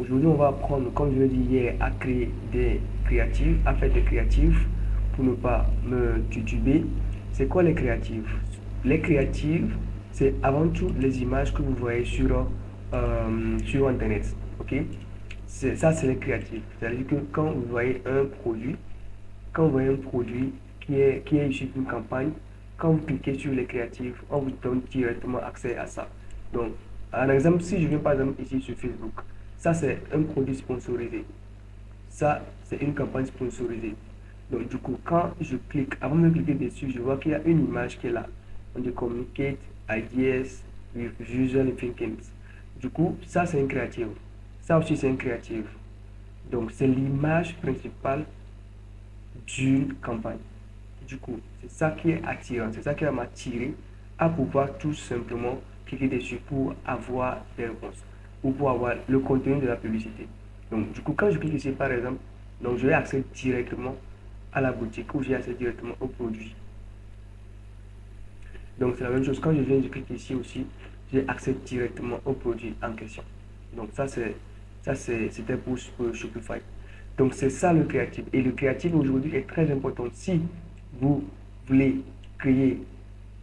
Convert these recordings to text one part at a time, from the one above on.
aujourd'hui, on va apprendre, comme je l'ai dit hier, à créer des créatives, à faire des créatives pour ne pas me tutuber. C'est quoi les créatives? Les créatives, c'est avant tout les images que vous voyez sur Internet. Ok? Ça, c'est les créatives. C'est-à-dire que quand vous voyez un produit, quand vous voyez un produit qui est issu d'une campagne, quand vous cliquez sur les créatives, on vous donne directement accès à ça. Donc, un exemple, si je viens par exemple ici sur Facebook, ça c'est un produit sponsorisé. Ça, c'est une campagne sponsorisée. Donc, du coup, quand je clique, avant de cliquer dessus, je vois qu'il y a une image qui est là. On dit Communicate Ideas with Visual Thinking. Du coup, ça c'est une créative. Ça aussi c'est une créative. Donc, c'est l'image principale d'une campagne. Du coup, c'est ça qui est attirant, c'est ça qui va m'attirer à pouvoir tout simplement cliquer dessus pour avoir des réponses ou pour avoir le contenu de la publicité. Donc, du coup, quand je clique ici, par exemple, donc j'ai accès directement à la boutique ou j'ai accès directement au produit. Donc, c'est la même chose. Quand je viens, je clique ici aussi, j'ai accès directement au produit en question. Donc, c'était pour Shopify. Donc, c'est ça le créatif. Et le créatif aujourd'hui est très important. Si vous voulez créer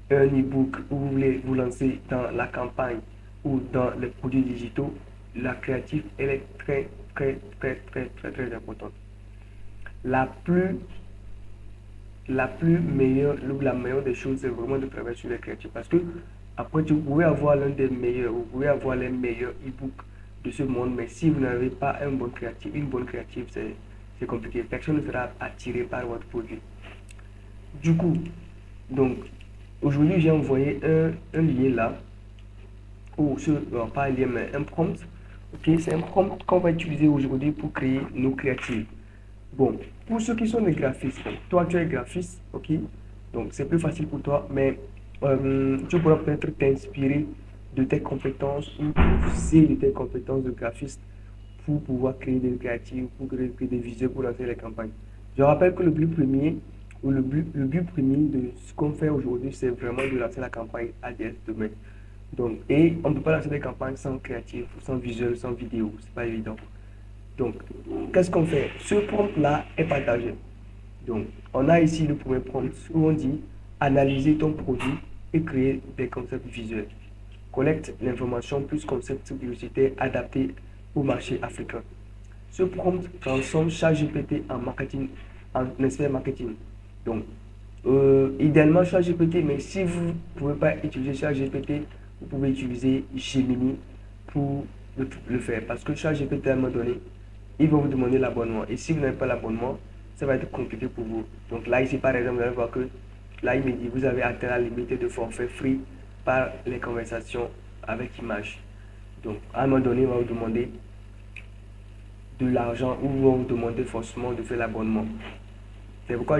un e-book ou vous voulez vous lancer dans la campagne ou dans les produits digitaux, la créative, elle est très, très, très, très, très, très importante. La plus, la meilleure des choses, c'est vraiment de travailler sur les créatifs. Parce que après, vous pouvez avoir l'un des meilleurs, vous pouvez avoir les meilleurs e-books de ce monde, mais si vous n'avez pas un bon créatif, une bonne créative, c'est compliqué. Personne ne sera attiré par votre produit. Du coup, donc, aujourd'hui, j'ai envoyé un lien là, ou pas un lien, mais un prompt. Ok, c'est un prompt qu'on va utiliser aujourd'hui pour créer nos créatives. Bon, pour ceux qui sont des graphistes, bon, toi tu es graphiste, ok, donc c'est plus facile pour toi, mais tu pourras peut-être t'inspirer de tes compétences ou user de tes compétences de graphiste pour pouvoir créer des créatives, pour créer des visuels, pour lancer les campagnes. Je rappelle que le but premier, ou le but premier de ce qu'on fait aujourd'hui, c'est vraiment de lancer la campagne ADS demain. Donc, et on ne peut pas lancer des campagnes sans créatif, sans visuel, sans vidéo, c'est pas évident. Donc, qu'est-ce qu'on fait? Ce prompt-là est partagé. Donc, on a ici le premier prompt où on dit analyser ton produit et créer des concepts visuels. Collecte l'information plus concept publicitaire adapté au marché africain. Ce prompt transforme ChatGPT en marketing, en expert marketing. Donc, idéalement ChatGPT, mais si vous ne pouvez pas utiliser ChatGPT, vous pouvez utiliser Gemini pour le faire. Parce que ChatGPT, à un moment donné, il va vous demander l'abonnement. Et si vous n'avez pas l'abonnement, ça va être compliqué pour vous. Donc là, ici, par exemple, vous allez voir que là, il me dit, vous avez atteint la limite de forfait free par les conversations avec image. Donc, à un moment donné, il va vous demander de l'argent ou vont vous demander forcément de faire l'abonnement. C'est pourquoi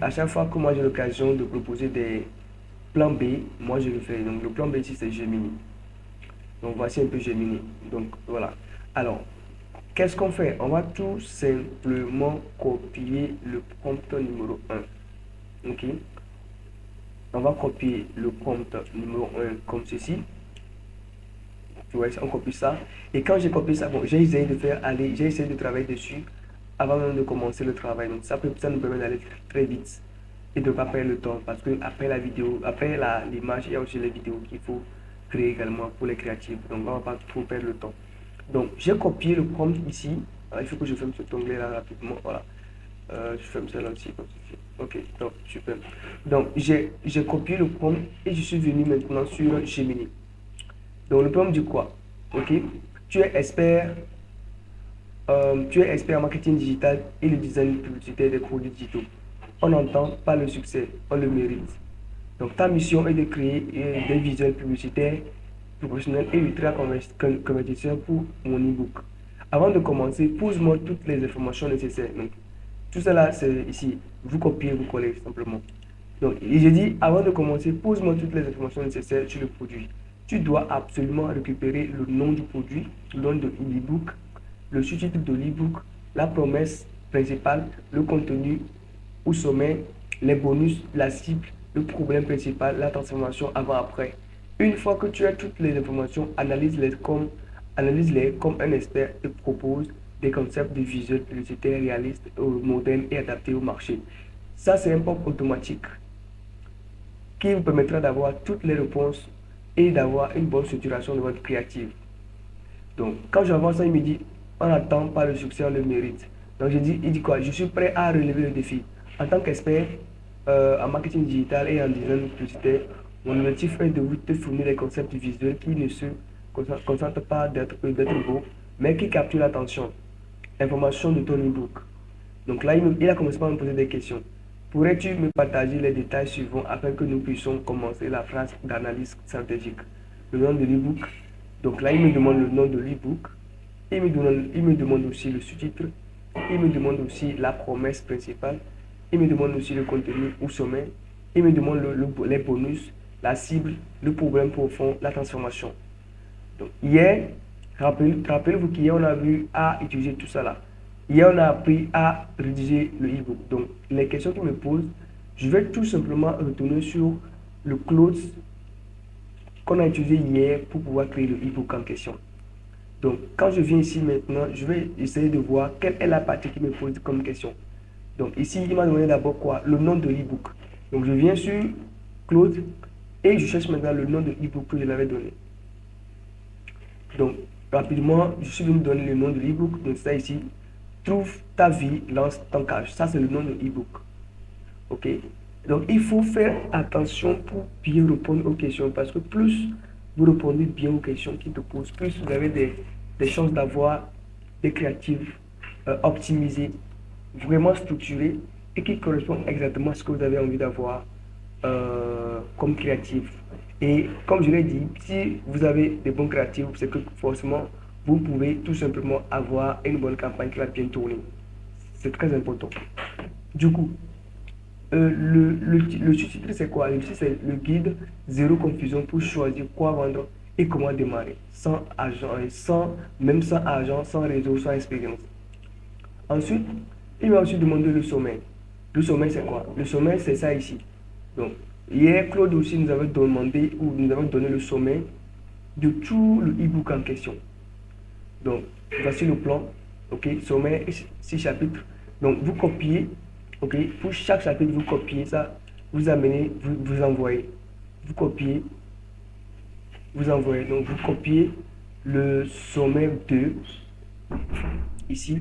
à chaque fois que moi j'ai l'occasion de proposer des plans B, moi je le fais. Donc le plan B ici c'est Gemini. Donc voici un peu Gemini. Donc voilà. Alors, qu'est-ce qu'on fait? On va tout simplement copier le prompt numéro 1. Ok? On va copier le prompt numéro 1 comme ceci. Tu vois, on copie ça. Et quand j'ai copié ça, bon, j'ai essayé de travailler dessus avant même de commencer le travail. Donc ça nous permet d'aller très vite et de ne pas perdre le temps. Parce que après la vidéo, après l'image, il y a aussi les vidéos qu'il faut créer également pour les créatifs. Donc on ne va pas trop perdre le temps. Donc j'ai copié le prompt ici. Alors, il faut que je ferme cet onglet là rapidement. Voilà. Je ferme ça là aussi. Ok, donc super. Donc j'ai copié le prompt et je suis venu maintenant sur Gemini. Donc le prompt dit quoi? Ok, tu es expert en marketing digital et le design publicitaire des produits digitaux. On n'entend pas le succès, on le mérite. Donc ta mission est de créer des visuels publicitaires professionnels et ultra convertisseurs pour mon e-book. Avant de commencer, pose-moi toutes les informations nécessaires. Donc, tout cela, c'est ici. Vous copiez, vous collez simplement. Donc, j'ai dit, avant de commencer, pose-moi toutes les informations nécessaires sur le produit. Tu dois absolument récupérer le nom du produit, le nom de l'e-book, le sous-titre de l'e-book, la promesse principale, le contenu au sommet, les bonus, la cible, le problème principal, la transformation avant-après. Une fois que tu as toutes les informations, analyse-les comme analyse-les comme un expert et propose des concepts de visuels publicitaires réalistes, modernes et adaptés au marché. Ça, c'est un POC automatique qui vous permettra d'avoir toutes les réponses et d'avoir une bonne structuration de votre créative. Donc, quand j'avance, il me dit, on n'attend pas le succès, on le mérite. Donc, il dit quoi? Je suis prêt à relever le défi. En tant qu'expert en marketing digital et en design publicitaire, mon objectif est de vous fournir des concepts visuels qui ne se concentrent pas d'être beaux, mais qui capturent l'attention. Information de ton e-book. Donc là, il a commencé par me poser des questions. Pourrais-tu me partager les détails suivants afin que nous puissions commencer la phase d'analyse stratégique? Le nom de l'e-book. Donc là, il me demande le nom de l'e-book. Il me demande aussi le sous-titre. Il me demande aussi la promesse principale. Il me demande aussi le contenu ou sommet. Il me demande les bonus, la cible, le problème profond, la transformation. Donc hier, rappelez-vous qu'hier, on a vu à utiliser tout ça là. Hier, on a appris à rédiger le e-book. Donc, les questions qu'il me pose, je vais tout simplement retourner sur le clause qu'on a utilisé hier pour pouvoir créer le e-book en question. Donc, quand je viens ici maintenant, je vais essayer de voir quelle est la partie qui me pose comme question. Donc, ici, il m'a donné d'abord quoi? Le nom de l'e-book. Donc, je viens sur Claude et je cherche maintenant le nom de l'e-book que je l'avais donné. Donc, rapidement, je suis venu donner le nom de l'e-book. Donc, ça ici, trouve ta vie, lance ton cash. Ça, c'est le nom de l'e-book. OK? Donc, il faut faire attention pour bien répondre aux questions. Parce que plus vous répondez bien aux questions qui te posent, plus vous avez des chances d'avoir des créatives optimisées, vraiment structurées et qui correspondent exactement à ce que vous avez envie d'avoir comme créatif. Et comme je l'ai dit, si vous avez des bons créatifs, c'est que forcément, vous pouvez tout simplement avoir une bonne campagne qui va bien tourner. C'est très important. Du coup, le sous-titre, c'est quoi? Le sous-titre, c'est le guide zéro confusion pour choisir quoi vendre et comment démarrer. Sans argent, même sans argent, sans réseau, sans expérience. Ensuite, il m'a aussi demandé le sommet. Le sommet, c'est quoi? Le sommet, c'est ça ici. Donc, hier, Claude aussi nous avait demandé ou nous avait donné le sommet de tout le e-book en question. Donc, voici le plan. OK, sommet, 6 chapitres. Donc, vous copiez. OK, pour chaque chapitre, vous copiez ça. Vous amenez, vous envoyez. Vous copiez, vous envoyez. Donc, vous copiez le sommet 2. Ici,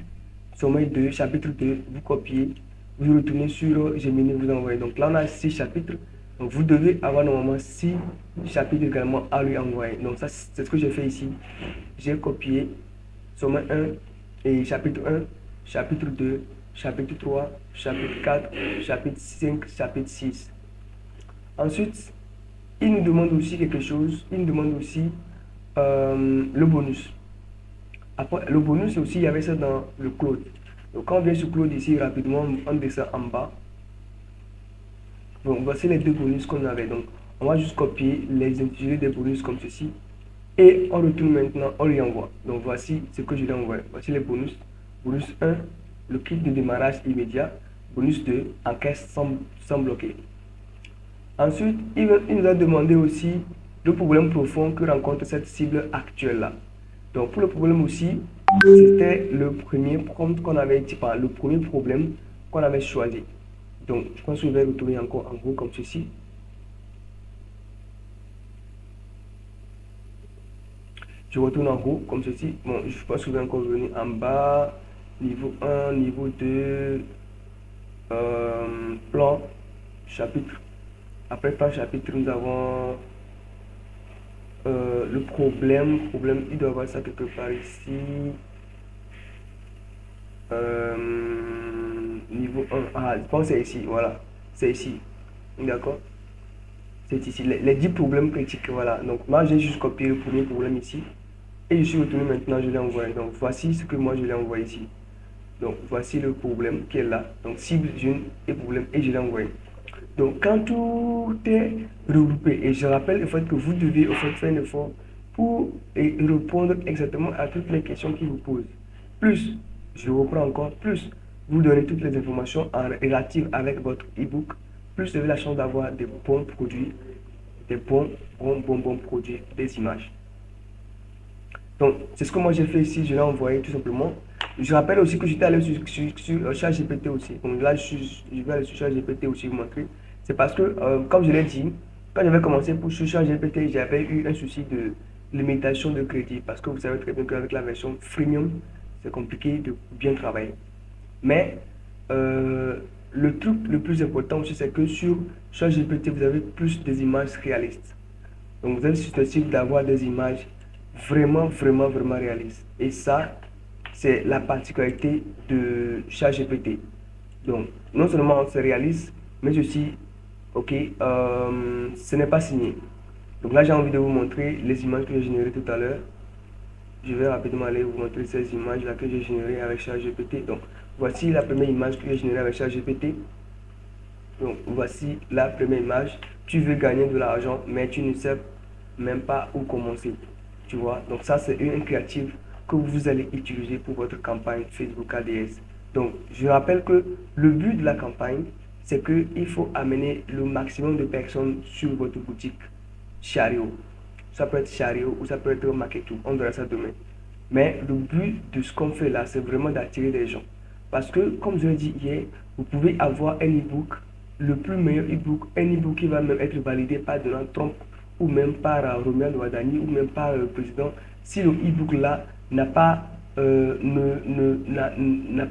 sommet 2, chapitre 2. Vous copiez. Vous retournez sur Gemini, vous envoyez. Donc, là, on a 6 chapitres. Donc, vous devez avoir normalement 6 chapitres également à lui envoyer. Donc, ça, c'est ce que j'ai fait ici. J'ai copié sommet 1 et chapitre 1, chapitre 2, chapitre 3, chapitre 4, chapitre 5, chapitre 6. Ensuite, il nous demande aussi quelque chose. Il nous demande aussi le bonus. Après, le bonus aussi, il y avait ça dans le Claude. Donc, quand on vient sur Claude ici, rapidement, on descend en bas. Donc, voici les deux bonus qu'on avait. Donc, on va juste copier les intitulés des bonus comme ceci. Et on retourne maintenant, on lui envoie. Donc, voici ce que je lui envoie. Voici les bonus. Bonus 1, le kit de démarrage immédiat. Bonus 2, encaisse sans bloquer. Ensuite, il nous a demandé aussi le problème profond que rencontre cette cible actuelle-là. Donc, pour le problème aussi, c'était le premier prompt qu'on avait, le premier problème qu'on avait choisi. Donc, je pense que je vais retourner encore en haut comme ceci. Je retourne en haut comme ceci. Bon, je pense que je vais encore revenir en bas. Niveau 1, niveau 2, plan, chapitre. Après plan, chapitre, nous avons le problème. Il doit y avoir ça quelque part ici. Niveau 1. Ah, je pense que c'est ici. Voilà. C'est ici. D'accord? C'est ici. Les 10 problèmes critiques. Voilà. Donc, moi, j'ai juste copié le premier problème ici. Et je suis retourné maintenant, je l'ai envoyé. Donc, voici ce que moi, je l'ai envoyé ici. Donc, voici le problème qui est là. Donc, cible, jeune et problème. Et je l'ai envoyé. Donc, quand tout est regroupé, et je rappelle le fait que vous devez au fait, faire un effort pour répondre exactement à toutes les questions qui vous posent. Plus, je reprends encore, plus vous donnez toutes les informations en relative avec votre e-book, plus vous avez la chance d'avoir des bons produits, des bons produits, des images. Donc, c'est ce que moi j'ai fait ici, je l'ai envoyé tout simplement. Je rappelle aussi que j'étais allé sur ChatGPT aussi. Donc là, je vais aller sur ChatGPT aussi vous montrer. C'est parce que, comme je l'ai dit, quand j'avais commencé pour sur ChatGPT, j'avais eu un souci de limitation de crédit. Parce que vous savez très bien qu'avec la version freemium, c'est compliqué de bien travailler. Mais le truc le plus important aussi, c'est que sur ChatGPT, vous avez plus des images réalistes. Donc vous êtes susceptible d'avoir des images vraiment réalistes. Et ça, c'est la particularité de ChatGPT. Donc, non seulement c'est réaliste, mais aussi, ok, ce n'est pas signé. Donc là, j'ai envie de vous montrer les images que j'ai générées tout à l'heure. Je vais rapidement aller vous montrer ces images-là que j'ai générées avec ChatGPT. Donc, voici la première image que j'ai générée avec ChatGPT. Donc, voici la première image. Tu veux gagner de l'argent, mais tu ne sais même pas où commencer. Tu vois, donc ça, c'est une créative que vous allez utiliser pour votre campagne Facebook ADS. Donc, je rappelle que le but de la campagne, c'est qu'il faut amener le maximum de personnes sur votre boutique Chariot. Ça peut être Chariot ou ça peut être Marketo. On verra ça demain. Mais le but de ce qu'on fait là, c'est vraiment d'attirer des gens. Parce que, comme je l'ai dit hier, vous pouvez avoir un e-book, le plus meilleur e-book, un e-book qui va même être validé par Donald Trump ou même par Romuald Wadani ou même par le président. Si le e-book là n'a pas,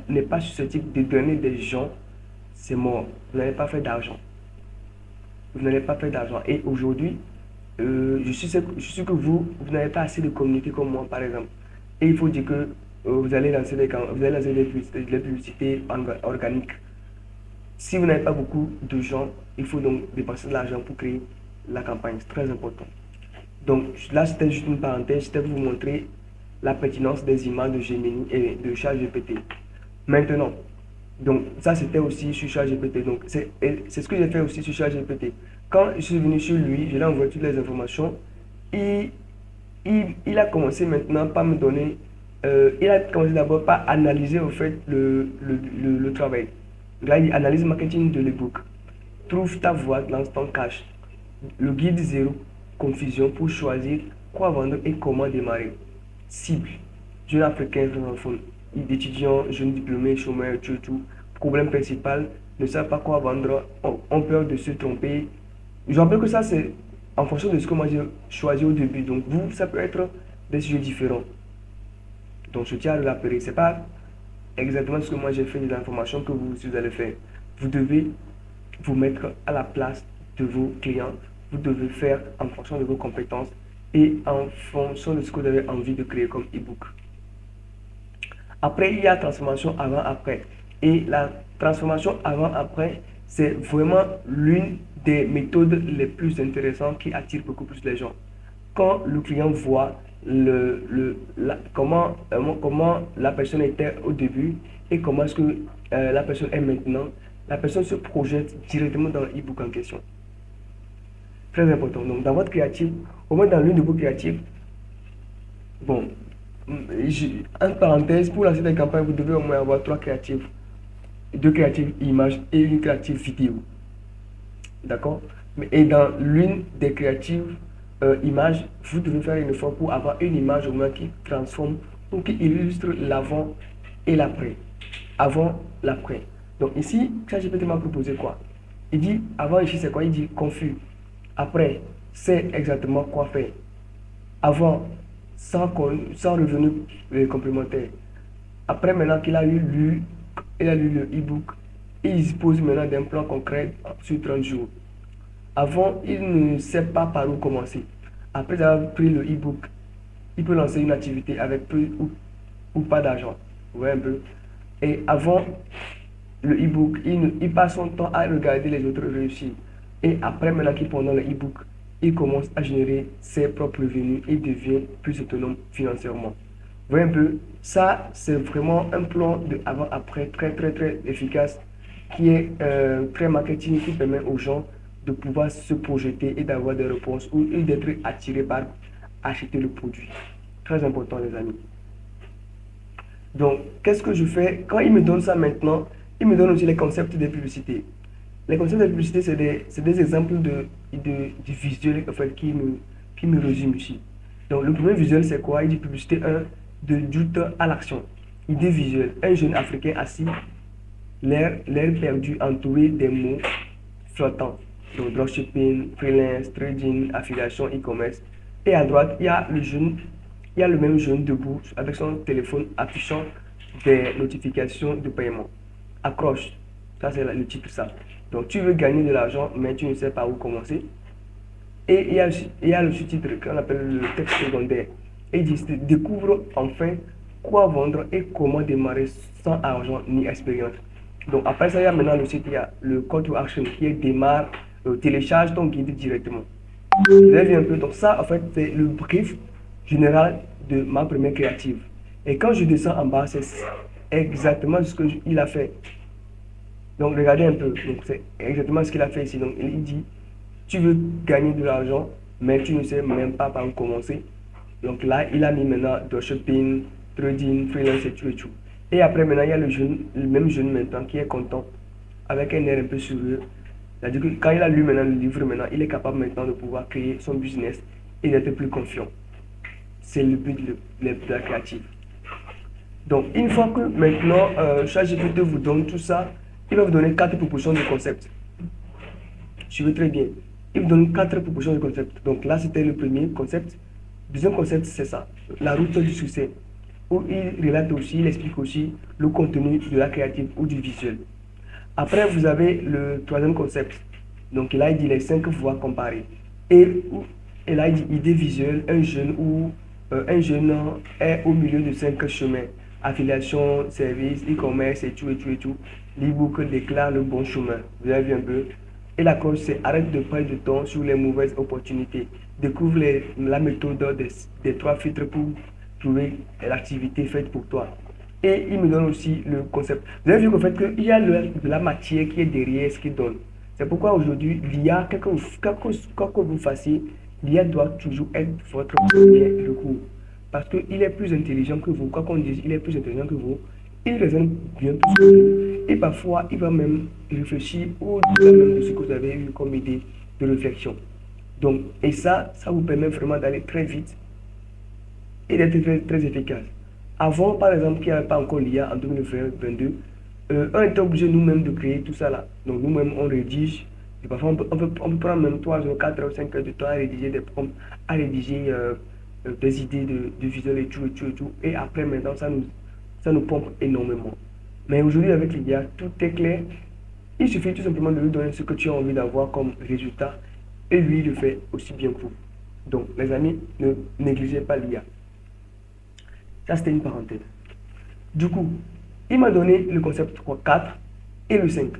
n'est pas susceptible de donner des gens, c'est mort. Vous n'allez pas faire d'argent. Vous n'allez pas faire d'argent. Et aujourd'hui, je suis sûr que vous n'avez pas assez de communauté comme moi, par exemple. Et il faut dire que vous allez lancer des publicités organiques. Si vous n'avez pas beaucoup de gens, il faut donc dépenser de l'argent pour créer la campagne. C'est très important. Donc là, c'était juste une parenthèse. C'était pour vous montrer la pertinence des images de Gemini et de ChatGPT. Maintenant, donc ça c'était aussi sur ChatGPT. Donc c'est ce que j'ai fait aussi sur ChatGPT. Quand je suis venu sur lui, je lui ai envoyé toutes les informations. Et il a commencé maintenant par me donner, il a commencé d'abord par analyser au fait le travail. Là, il dit analyse marketing de l'ebook. Trouve ta voix dans ton cash. Le guide zéro confusion pour choisir quoi vendre et comment démarrer. Cible. Jeune africain francophone, étudiant, jeune diplômé, chômeur, tout. Problème principal, ne savent pas quoi vendre, ont peur de se tromper. Je rappelle que ça, c'est en fonction de ce que moi j'ai choisi au début. Donc, vous, ça peut être des sujets différents. Donc, je tiens à le rappeler. Ce n'est pas exactement ce que moi j'ai fait, des informations que vous allez faire. Vous devez vous mettre à la place de vos clients. Vous devez faire en fonction de vos compétences et en fonction de ce que vous avez envie de créer comme e-book. Après, il y a transformation avant-après. Et la transformation avant-après, c'est vraiment l'une des méthodes les plus intéressantes qui attire beaucoup plus les gens. Quand le client voit comment la personne était au début et comment est-ce que la personne est maintenant, la personne se projette directement dans l'e-book en question. Très important. Donc, dans votre créatif, au moins dans l'une de vos créatives, bon, en parenthèse, pour lancer des campagnes, vous devez au moins avoir 3 créatives, 2 créatives images et une créative vidéo. D'accord? Et dans l'une des créatives images, vous devez faire une effort pour avoir une image au moins qui transforme ou qui illustre l'avant et l'après. Avant, l'après. Donc ici, ChatGPT m'a proposé quoi? Il dit, avant ici c'est quoi? Il dit confus. Après, c'est exactement quoi faire. Avant, sans revenu complémentaire. Après, maintenant qu'il a lu le e-book, il dispose maintenant d'un plan concret sur 30 jours. Avant, il ne sait pas par où commencer. Après avoir pris le e-book, il peut lancer une activité avec peu ou pas d'argent. Vous voyez un peu. Et avant le e-book, il passe son temps à regarder les autres réussir. Et après, maintenant qu'il prend le e-book, il commence à générer ses propres revenus et devient plus autonome financièrement. Vous voyez un peu, ça c'est vraiment un plan de avant-après très efficace qui est très marketing, qui permet aux gens de pouvoir se projeter et d'avoir des réponses ou d'être attirés par acheter le produit. Très important les amis. Donc, qu'est-ce que je fais? Quand il me donne ça maintenant, il me donne aussi les concepts de publicité. Les concepts de publicité, c'est des exemples de visuels en fait, qui me résument ici. Donc, le premier visuel, c'est quoi? Il dit publicité 1, de doute à l'action. Idée visuelle, un jeune Africain assis, l'air perdu, entouré des mots flottants. Donc, dropshipping, freelance, trading, affiliation, e-commerce. Et à droite, il y a le même jeune debout avec son téléphone affichant des notifications de paiement. Accroche, ça c'est le titre ça. Donc, tu veux gagner de l'argent, mais tu ne sais pas où commencer. Et il y a le sous-titre qu'on appelle le texte secondaire. Et il dit, découvre enfin quoi vendre et comment démarrer sans argent ni expérience. Donc après ça, il y a maintenant le site, il y a le call to action qui est démarre, télécharge ton guide directement. Vous avez vu un peu, donc ça en fait c'est le brief général de ma première créative. Et quand je descends en bas, c'est exactement ce qu'il a fait. Donc regardez un peu, donc c'est exactement ce qu'il a fait ici. Donc il dit, tu veux gagner de l'argent, mais tu ne sais même pas par où commencer. Donc là, il a mis maintenant dropshipping, trading, freelance et tout et tout. Et après, maintenant, il y a le même jeune maintenant qui est content, avec un air un peu sérieux. C'est-à-dire que quand il a lu maintenant le livre, maintenant, il est capable maintenant de pouvoir créer son business et d'être plus confiant. C'est le but de la créative. Donc, une fois que maintenant, ChatGPT vous donne tout ça, il va vous donner 4 propositions de concept. Suivez très bien. Il vous donne 4 propositions de concept. Donc là, c'était le premier concept. Le deuxième concept, c'est ça, la route du succès, où il relate aussi, il explique aussi le contenu de la créative ou du visuel. Après, vous avez le troisième concept. Donc là, il dit les 5 voies comparées. Et là, il dit idée visuelle, un jeune est au milieu de 5 chemins. Affiliation, service, e-commerce et tout, et tout, et tout. L'e-book déclare le bon chemin. Vous avez vu un peu? Et la cause, c'est arrête de perdre du temps sur les mauvaises opportunités. Découvre la méthode des 3 filtres pour trouver l'activité faite pour toi. Et il me donne aussi le concept. Vous avez vu qu'en fait, qu'il y a de la matière qui est derrière ce qu'il donne. C'est pourquoi aujourd'hui, l'IA, quoi que vous fassiez, l'IA doit toujours être votre premier recours. Parce qu'il est plus intelligent que vous. Quoi qu'on dise, il est plus intelligent que vous. Il raisonne bien plus que vous. Et parfois, il va même réfléchir au-delà même de ce que vous avez eu comme idée de réflexion. Donc, et ça vous permet vraiment d'aller très vite et d'être très, très efficace. Avant, par exemple, qu'il n'y avait pas encore l'IA en 2022, on était obligé nous-mêmes de créer tout ça là. Donc nous-mêmes, on rédige. Et parfois, on peut prendre même 3 heures, 4 heures, 5 heures de temps à rédiger des prompts, à rédiger des idées de visuel et tout, et tout, et tout. Et après, maintenant, ça nous pompe énormément. Mais aujourd'hui, avec l'IA, tout est clair. Il suffit tout simplement de lui donner ce que tu as envie d'avoir comme résultat. Et lui, il le fait aussi bien que vous. Donc, les amis, ne négligez pas l'IA. Ça, c'était une parenthèse. Du coup, il m'a donné le concept 4 et le 5.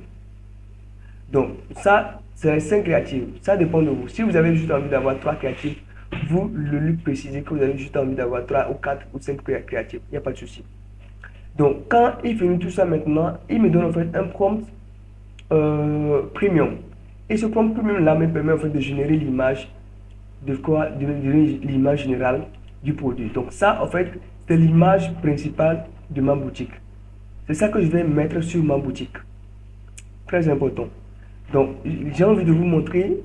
Donc, ça, c'est les 5 créatives. Ça dépend de vous. Si vous avez juste envie d'avoir 3 créatives, vous lui précisez que vous avez juste envie d'avoir 3 ou 4 ou 5 créatives. Il n'y a pas de souci. Donc, quand il finit tout ça maintenant, il me donne en fait un prompt premium. Et ce prompt premium là me permet en fait de générer l'image de quoi, de l'image générale du produit. Donc ça, en fait, c'est l'image principale de ma boutique. C'est ça que je vais mettre sur ma boutique. Très important. Donc, j'ai envie de vous montrer,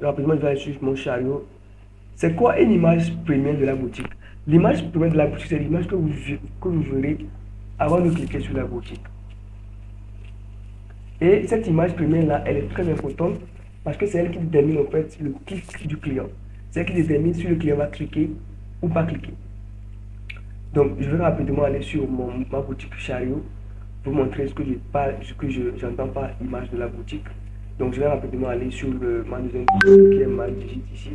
rapidement, je vais aller sur mon chariot. C'est quoi une image première de la boutique? L'image première de la boutique, c'est l'image que vous verrez avant de cliquer sur la boutique. Et cette image première là, elle est très importante parce que c'est elle qui détermine en fait le clic du client. C'est elle qui détermine si le client va cliquer ou pas cliquer. Donc, je vais rapidement aller sur ma boutique chariot pour vous montrer ce que j'entends par image de la boutique. Donc, je vais rapidement aller sur ma deuxième boutique qui est ma digit ici.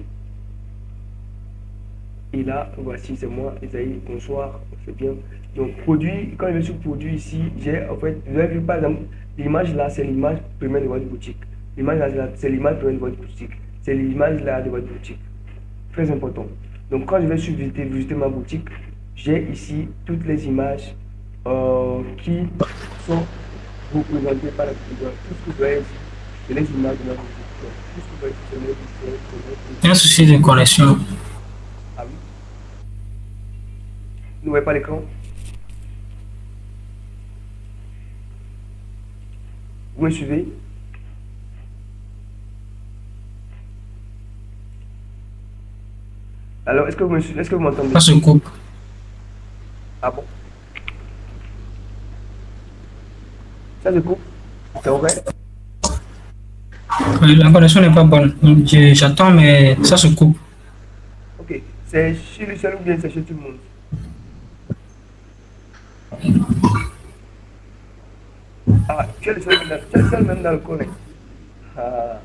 Et là, voici, c'est moi, Isaïe, bonsoir, c'est bien. Donc, produit, quand je vais sur produit ici, j'ai en fait, vous avez vu par exemple, l'image là, c'est l'image première de votre boutique. L'image là, c'est l'image première de votre boutique. C'est l'image là de votre boutique. Très important. Donc, quand je vais sur visiter ma boutique, j'ai ici toutes les images qui sont représentées par la boutique. Tout ce que vous voyez ici, c'est les images de ma boutique. Donc, tout ce que vous voyez ici, c'est les Il y a un souci de connexion. Ah oui. Vous ne voyez pas l'écran? Vous me suivez? Alors, est-ce que vous m'entendez? Ça se coupe. Ah bon? Ça se coupe? C'est vrai? La connexion n'est pas bonne. J'attends, mais ça se coupe. Ok. C'est chez lui seul ou bien c'est chez tout le monde? Ah, tu es le seul même dans le coin, hein. Ah,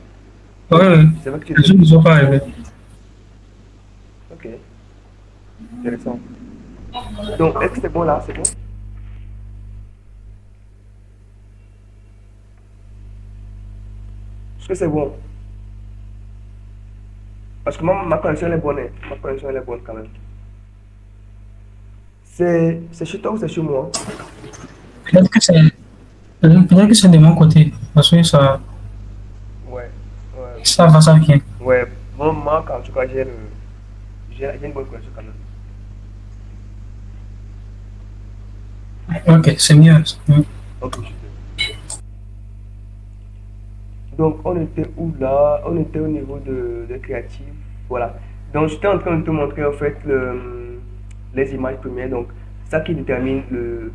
Oui, oui. c'est vrai que tu es le Les seul. autres ne sont pas arrivés. Ok, intéressant. Donc, est-ce que c'est bon là? C'est bon? Est-ce que c'est bon? Parce que ma connexion elle est bonne, hein. Ma connexion elle est bonne quand même. C'est chez toi ou c'est chez moi? Peut-être que c'est peut-être que c'est de mon côté. Parce que Ouais, ouais, ça va, ça vient. ouais. Moi, en tout cas, j'ai une bonne connexion quand même. Ok, c'est mieux. C'est mieux. Ok, super. Donc, on était où là? On était au niveau de créatif. Voilà. Donc, j'étais en train de te montrer en fait les images premières. Donc, ça qui détermine le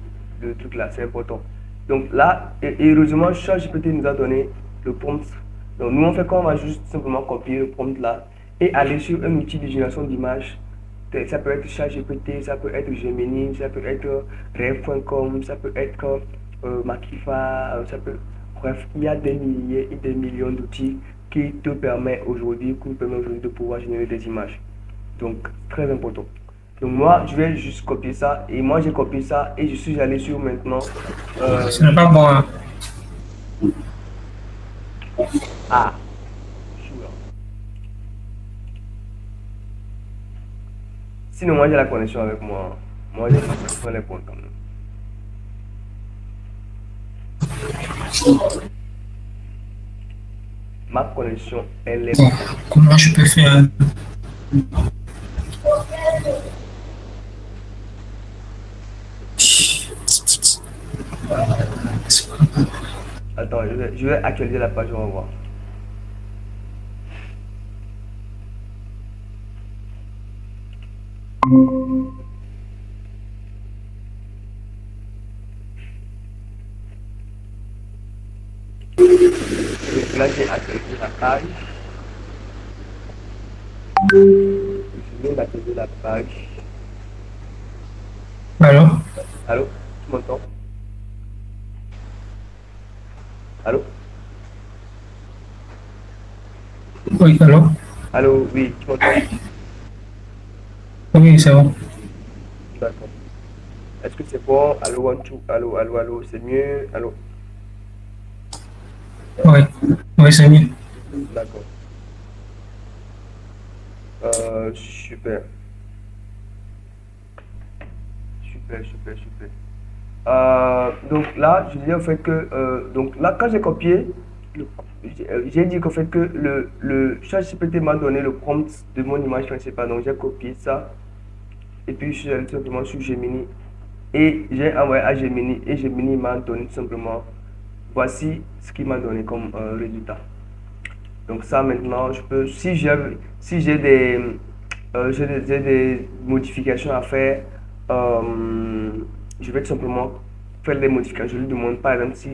truc là, c'est important. Donc là, et heureusement, ChatGPT nous a donné le prompt. Donc, nous, on fait quoi? On va juste simplement copier le prompt là et aller sur un outil de génération d'images. Ça peut être ChatGPT, ça peut être Gemini, ça peut être Rev.com, ça peut être Makifa, ça peut. Bref, il y a des milliers et des millions d'outils qui nous permettent aujourd'hui de pouvoir générer des images. Donc, très important. Donc, moi, je vais juste copier ça. Et moi, j'ai copié ça et je suis allé sur maintenant. Ce n'est pas bon, hein. Ah, chou là. Sinon, moi, j'ai la connexion avec moi. Moi, j'ai la connexion, elle est bonne quand même. Ma connexion, elle est Bon, bonne. comment je peux faire? Attends, je vais actualiser la page, on va voir. Donc là, j'ai actualisé la page. Je viens d'actualiser la page. Alors? Allô? Tu m'entends? Allô? Oui, alors? Allô? Oui, tu m'entends? Oui, c'est bon. D'accord. Est-ce que c'est bon? Allô, one, two. Allô, allô, allô, c'est mieux? Allô? Oui, oui, c'est mieux. D'accord. Super. Super, super, super. Donc là, je disais au fait que, donc là, quand j'ai copié, j'ai dit qu'au fait que le ChatGPT m'a donné le prompt de mon image principale. Donc j'ai copié ça et puis je suis allé tout simplement sur Gemini et j'ai envoyé à Gemini et Gemini m'a donné tout simplement, voici ce qu'il m'a donné comme résultat. Donc ça maintenant, je peux, si j'ai des modifications à faire, euh, je vais tout simplement faire des modifications. Je lui demande par exemple si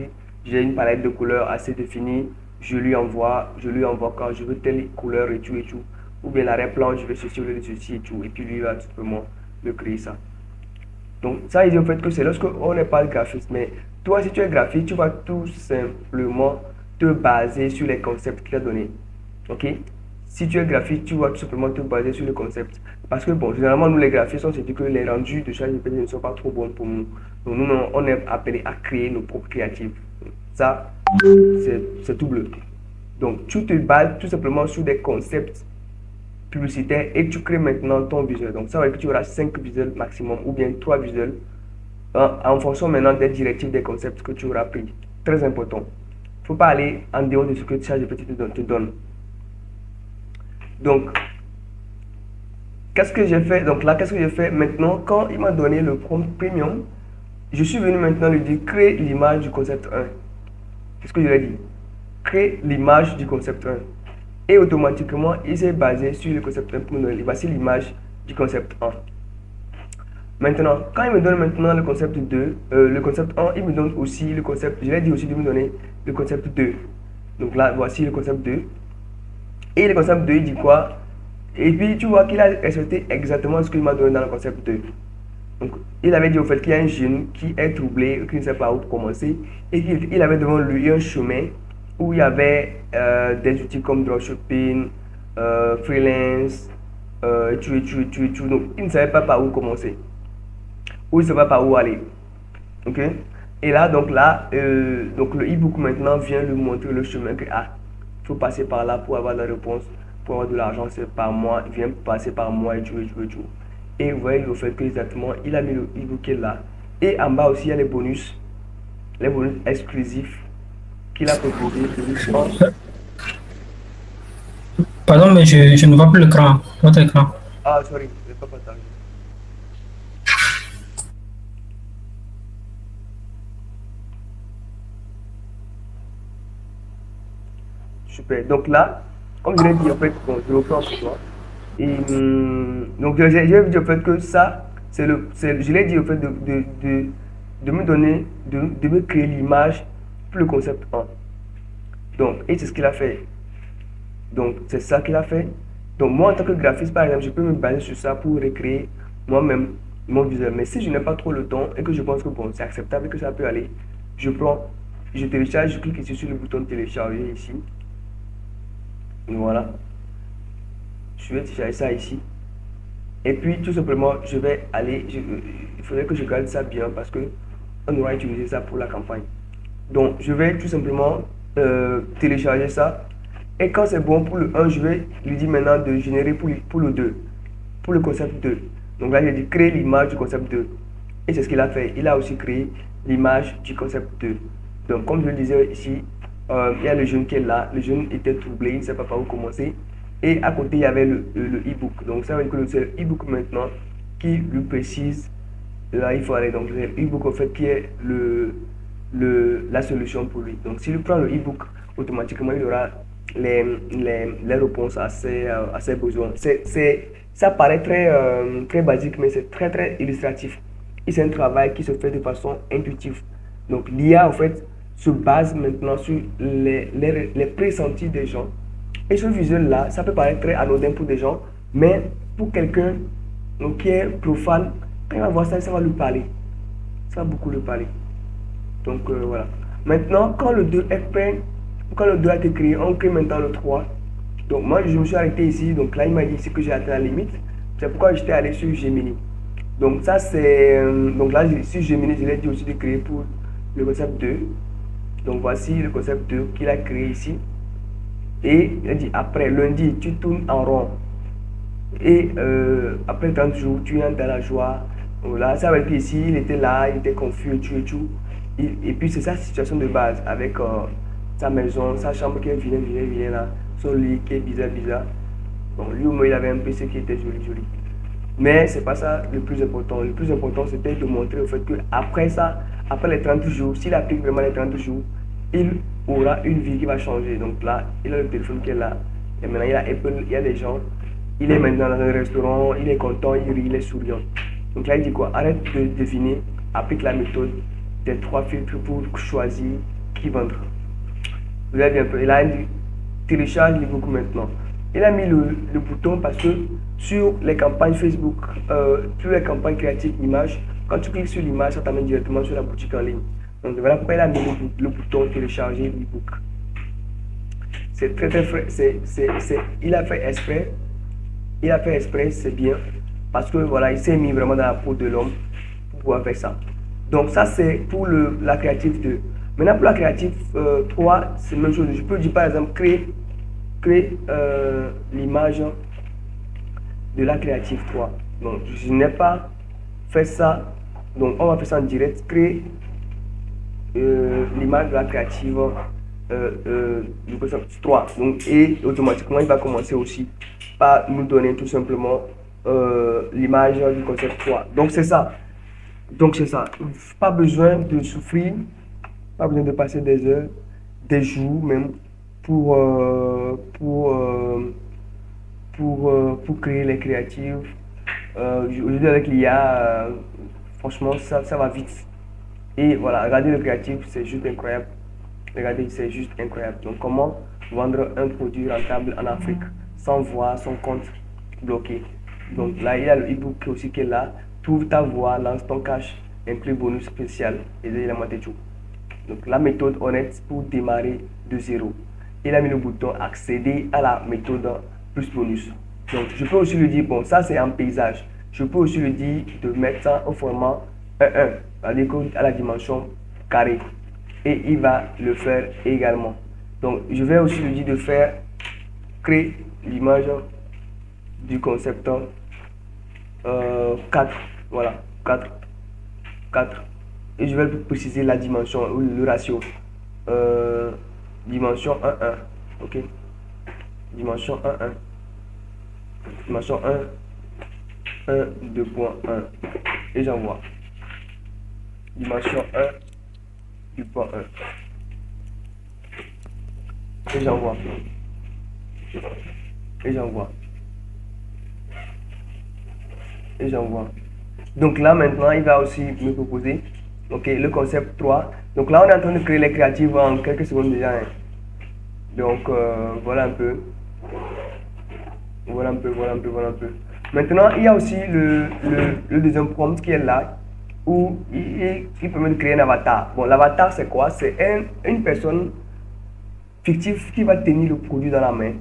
j'ai une palette de couleurs assez définie, je lui envoie quand je veux telle couleur et tout. Ou bien l'arrière-plan, je vais ceci au lieu de ceci et tout. Et puis lui va tout simplement me créer ça. Donc ça, il dit en fait que c'est lorsque on n'est pas graphiste. Mais toi, si tu es graphiste, tu vas tout simplement te baser sur les concepts qu'il a donnés. Ok? Si tu es graphiste, tu vas tout simplement te baser sur le concept. Parce que bon, généralement, nous les graphistes, on se dit que les rendus de ChatGPT ne sont pas trop bons pour nous. Donc nous, on est appelé à créer nos propres créatifs. Ça, c'est tout bleu. Donc tu te bases tout simplement sur des concepts publicitaire et tu crées maintenant ton visuel. Donc ça veut dire que tu auras 5 visuels maximum ou bien 3 visuels en fonction maintenant des directives, des concepts que tu auras pris. Très important. Il ne faut pas aller en dehors de ce que ChatGPT te donne. Donc, qu'est-ce que j'ai fait? Donc là, qu'est-ce que j'ai fait maintenant? Quand il m'a donné le prompt premium, je suis venu maintenant lui dire crée l'image du concept 1. Qu'est-ce que je lui ai dit? Crée l'image du concept 1. Et automatiquement, il s'est basé sur le concept 1 pour nous donner. Voici l'image du concept 1. Maintenant, quand il me donne maintenant le concept 2, le concept 1, il me donne aussi le concept, je l'ai dit aussi de me donner le concept 2. Donc là, voici le concept 2. Et le concept 2, il dit quoi? Et puis, tu vois qu'il a respecté exactement ce qu'il m'a donné dans le concept 2. Donc, il avait dit au fait qu'il y a un jeune qui est troublé, qui ne sait pas où commencer, et qu'il avait devant lui un chemin où il y avait des outils comme dropshipping, freelance, tout. Donc, il ne savait pas par où commencer, ou il ne savait pas par où aller. Ok? Et là, donc le e-book maintenant vient lui montrer le chemin que, il faut passer par là pour avoir la réponse, pour avoir de l'argent, c'est par moi, il vient passer par moi et tout. Et vous voyez le fait que exactement, il a mis le e-book qui est là. Et en bas aussi, il y a les bonus exclusifs qu'il a proposé. Pardon, mais je ne vois plus l'écran, votre écran. Ah, sorry, je n'ai pas partagé. Super. Donc là, comme je l'ai dit, en fait, bon, je reprends pour toi. Et donc, j'ai dit au fait que ça, je l'ai dit au fait de me donner, de me créer l'image pour le concept 1. Donc, et c'est ce qu'il a fait. Donc, c'est ça qu'il a fait. Donc, moi, en tant que graphiste, par exemple, je peux me baser sur ça pour recréer moi-même mon visuel. Mais si je n'ai pas trop le temps et que je pense que bon, c'est acceptable et que ça peut aller, je télécharge, je clique ici sur le bouton télécharger ici. Voilà. Je vais télécharger ça ici. Et puis, tout simplement, je vais aller, il faudrait que je garde ça bien parce que on aura utilisé ça pour la campagne. Donc, je vais tout simplement télécharger ça. Et quand c'est bon pour le 1, je vais lui dire maintenant de générer pour le 2, pour le concept 2. Donc là, j'ai dit créer l'image du concept 2. Et c'est ce qu'il a fait. Il a aussi créé l'image du concept 2. Donc, comme je le disais ici, il y a le jeune qui est là. Le jeune était troublé, il ne sait pas par où commencer. Et à côté, il y avait le e-book. Donc, ça veut dire que c'est le e-book maintenant qui lui précise là il faut aller. Donc, le e-book, en fait, qui est la solution pour lui. Donc, s'il prend le e-book, automatiquement, il aura les réponses à ses besoins. Ça paraît très basique, mais c'est très illustratif. Et c'est un travail qui se fait de façon intuitive. Donc, l'IA, en fait, se base maintenant sur les pressentis des gens. Et ce visuel-là, ça peut paraître très anodin pour des gens, mais pour quelqu'un qui est profane, quand il va voir ça, ça va lui parler. Ça va beaucoup lui parler. Donc voilà. Maintenant, quand le 2 est prêt, quand le 2 a été créé, on crée maintenant le 3. Donc moi, je me suis arrêté ici. Donc là, il m'a dit ici que j'ai atteint la limite. C'est pourquoi j'étais allé sur Gemini. Donc ça, c'est... donc là, sur Gemini, je l'ai dit aussi de créer pour le concept 2. Donc voici le concept 2 qu'il a créé ici. Et il a dit après, lundi, tu tournes en rond. Et après 30 jours, tu entres dans la joie. Voilà, ça veut dire qu'ici, il était là, il était confus et tout. Et puis, c'est sa situation de base avec sa maison, sa chambre qui est vilaine là, son lit qui est bizarre. Bon, lui au moins, il avait un PC qui était joli. Mais c'est pas ça le plus important. Le plus important, c'était de montrer au fait que après ça, après les 30 jours, s'il applique vraiment les 30 jours, il aura une vie qui va changer. Donc là, il a le téléphone qui est là. Et maintenant, il y a Apple, il y a des gens. Il est maintenant dans un restaurant, il est content, il rit, il est souriant. Donc là, il dit quoi? Arrête de deviner, applique la méthode des 3 filtres pour choisir qui vendre. Vous avez bien peu. Il a dit télécharge l'ebook maintenant. Il a mis le bouton parce que sur les campagnes Facebook, sur les campagnes créatives images, quand tu cliques sur l'image, ça t'amène directement sur la boutique en ligne. Donc voilà pourquoi il a mis le bouton télécharger l'ebook. C'est il a fait exprès. Il a fait exprès, c'est bien. Parce que voilà, il s'est mis vraiment dans la peau de l'homme pour pouvoir faire ça. Donc ça, c'est pour la créative 2. Maintenant, pour la créative 3, c'est la même chose. Je peux dire par exemple, créer l'image de la créative 3. Donc, je n'ai pas fait ça. Donc, on va faire ça en direct. Créer l'image de la créative 3. Donc, et automatiquement, il va commencer aussi par nous donner tout simplement l'image du concept 3. Donc, c'est ça. Pas besoin de souffrir, pas besoin de passer des heures, des jours même pour créer les créatives, Aujourd'hui, avec l'IA, franchement, ça va vite. Et voilà, regardez le créatif, c'est juste incroyable. Regardez, c'est juste incroyable. Donc, comment vendre un produit rentable en Afrique sans voir son compte bloqué. Donc, là, il y a le e-book aussi qui est là. Trouve ta voix, lance ton cash, inclut bonus spécial et il a monté tout. Donc, la méthode honnête pour démarrer de zéro. Il a mis le bouton accéder à la méthode plus bonus. Donc, je peux aussi lui dire, bon, ça c'est un paysage. Je peux aussi lui dire de mettre ça au format 1-1, c'est-à-dire à la dimension carrée. Et il va le faire également. Donc, je vais aussi lui dire de faire créer l'image du concepteur 4. Voilà, 4. 4. Et je vais préciser la dimension ou le ratio. Dimension 1-1. Ok. Dimension 1-1. Dimension 1, 1, 2.1. Et j'envoie. Dimension 1, 2.1. Et j'envoie. Et j'envoie. Et j'envoie. Donc là maintenant, il va aussi me proposer le concept 3. Donc là, on est en train de créer les créatives en quelques secondes déjà. Hein. Donc voilà un peu. Voilà un peu, voilà un peu, voilà un peu. Maintenant, il y a aussi le deuxième prompt qui est là, où il permet de créer un avatar. Bon, l'avatar, c'est quoi? C'est une personne fictive qui va tenir le produit dans la main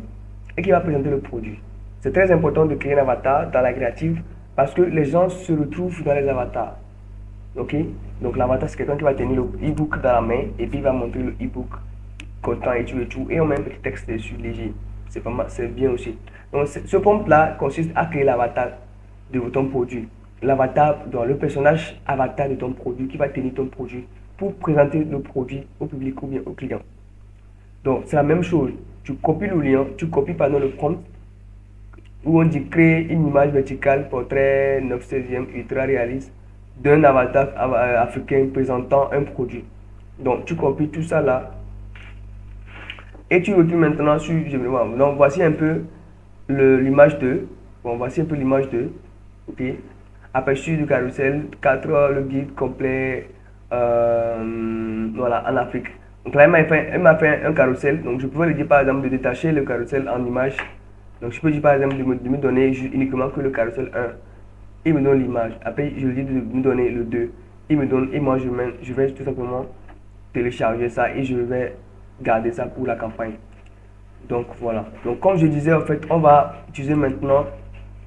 et qui va présenter le produit. C'est très important de créer un avatar dans la créative parce que les gens se retrouvent dans les avatars. Ok? Donc, l'avatar, c'est quelqu'un qui va tenir le e-book dans la main et puis il va montrer le e-book content et tout, et on met un petit texte dessus léger. C'est bien aussi. Donc, ce prompt-là consiste à créer l'avatar de ton produit. L'avatar, dans le personnage avatar de ton produit qui va tenir ton produit pour présenter le produit au public ou bien au client. Donc, c'est la même chose. Tu copies le lien, tu copies pardon, le prompt où on dit créer une image verticale, portrait 9/16e ultra réaliste d'un avatar africain présentant un produit. Donc, tu copies tout ça là et tu retournes maintenant sur. Donc, voici un peu l'image 2. Bon, voici un peu l'image 2. Ok. Aperçu du carrousel 4, le guide complet voilà, en Afrique. Donc là, elle m'a fait un carrousel. Donc je pouvais lui dire par exemple de détacher le carrousel en image. Donc je peux dire par exemple de me donner uniquement que le carrousel 1. Il me donne l'image. Après, je lui dis de me donner le 2. Il me donne, et moi je vais tout simplement télécharger ça et je vais garder ça pour la campagne. Donc voilà. Donc comme je disais, en fait, on va utiliser maintenant,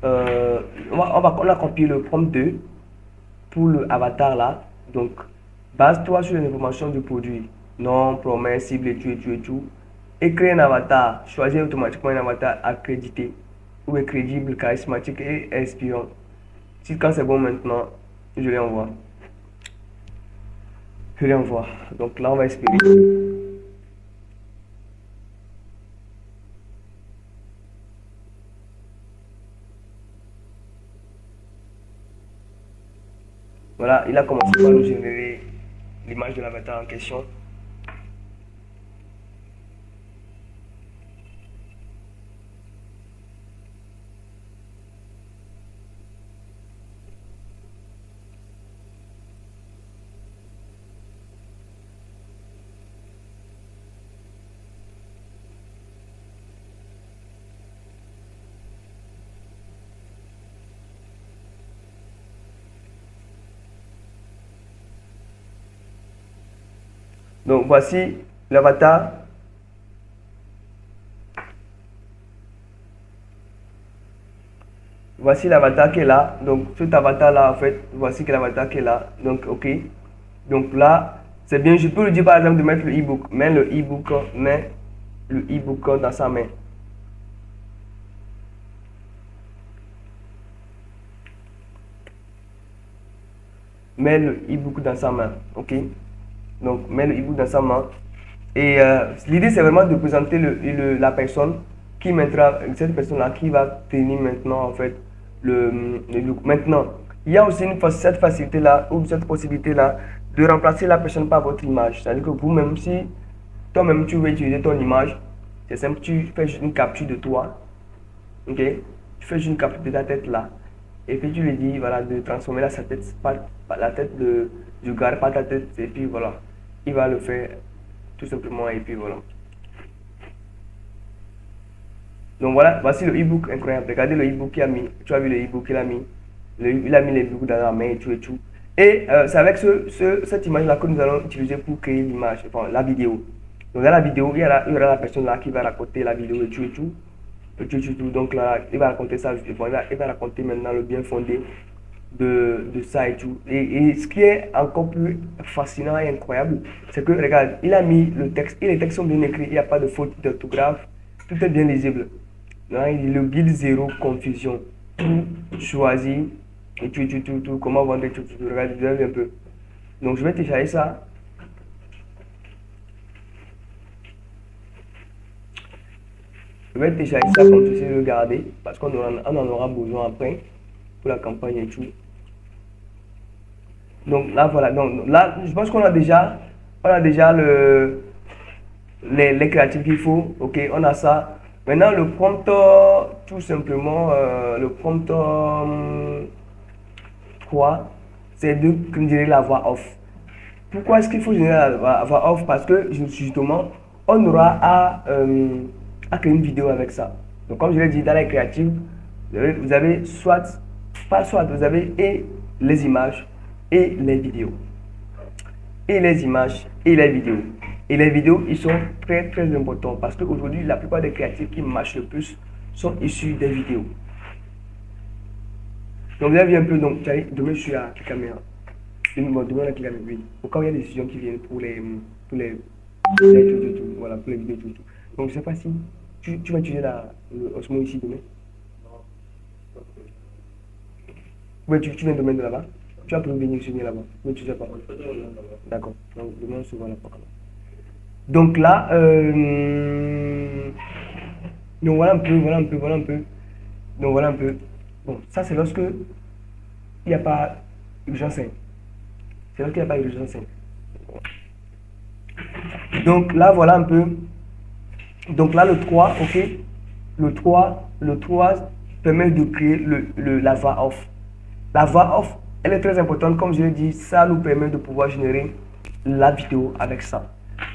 on a copié le prompt 2 pour le avatar là. Donc base-toi sur les informations du produit, nom, promesse, cible et tout et tout et tout. Et créer un avatar. Choisis automatiquement un avatar accrédité ou est crédible, charismatique et inspirant. Si quand c'est bon maintenant, je l'envoie. Je l'envoie. Donc là on va espérer. Voilà, il a commencé par nous générer l'image de l'avatar en question. Donc voici l'avatar. Voici l'avatar qui est là. Donc cet avatar là en fait, voici que l'avatar qui est là. Donc ok. Donc là, c'est bien. Je peux lui dire par exemple de mettre le e-book. Mets le e-book dans sa main. Mets le e-book dans sa main. Ok. Donc, mets le e-book dans sa main. Et l'idée, c'est vraiment de présenter la personne qui mettra, cette personne-là qui va tenir maintenant, en fait, le look. Maintenant, il y a aussi cette facilité-là, ou cette possibilité-là, de remplacer la personne par votre image. C'est-à-dire que vous-même, si toi-même, tu veux utiliser ton image, c'est simple, tu fais juste une capture de toi. Ok? Tu fais juste une capture de ta tête là. et puis tu lui dis voilà, de transformer sa tête, la tête du gars, pas ta tête, et puis voilà, il va le faire tout simplement, et puis voilà. Donc voilà, voici le e-book incroyable. Regardez le e-book qu'il a mis. Tu as vu le e-book qu'il a mis. Il a mis les e-books dans la main et tout et tout. Et c'est avec cette image-là que nous allons utiliser pour créer l'image, enfin la vidéo. Donc dans la vidéo, il y aura la personne là qui va raconter la vidéo et tout et tout. Et tout, et tout. Donc là, il va raconter ça. Il va raconter maintenant le bien fondé de ça et tout. Et ce qui est encore plus fascinant et incroyable, c'est que regarde, il a mis le texte, et les textes sont bien écrits, il n'y a pas de faute d'orthographe, tout est bien lisible. Là, il dit le guide zéro confusion. Tout choisi. Et tout, comment vendre tout. Regarde, je vais un peu. Donc, je vais télécharger ça. Je vais télécharger ça comme ceci, le garder. Parce qu'on en aura besoin après. Pour la campagne et tout. Donc, là, voilà. Donc, là, je pense qu'on a déjà les créatifs qu'il faut. Ok, on a ça. Maintenant, le prompt, tout simplement, le prompt 3, c'est de générer la voix off. Pourquoi est-ce qu'il faut générer la voix off? Parce que justement, on aura à créer une vidéo avec ça. Donc, comme je l'ai dit, dans les créatifs, vous avez vous avez et les images et les vidéos. Et les images et les vidéos. Et les vidéos, ils sont très très importants parce qu'aujourd'hui, la plupart des créatifs qui marchent le plus sont issus des vidéos. Donc, vous avez vu un peu, donc, demain, je suis à la caméra. Demain, on a la caméra, oui. Au cas où il y a des décisions qui viennent pour les voilà, pour les vidéos, tout. Donc, je ne sais pas si tu vas utiliser Osmo ici demain. Oui, tu viens demain de là-bas. Tu vas pouvoir venir signer là-bas. Oui, tu ne sais pas. D'accord. Donc, demain, on se voit là-bas. Donc là, donc voilà un peu. Donc voilà un peu. Bon, ça c'est lorsque il n'y a pas urgence. C'est lorsqu'il n'y a pas urgence. Donc là, voilà un peu. Donc là, le 3, ok. Le 3 permet de créer la voix off. La voix off, elle est très importante. Comme je l'ai dit, ça nous permet de pouvoir générer la vidéo avec ça.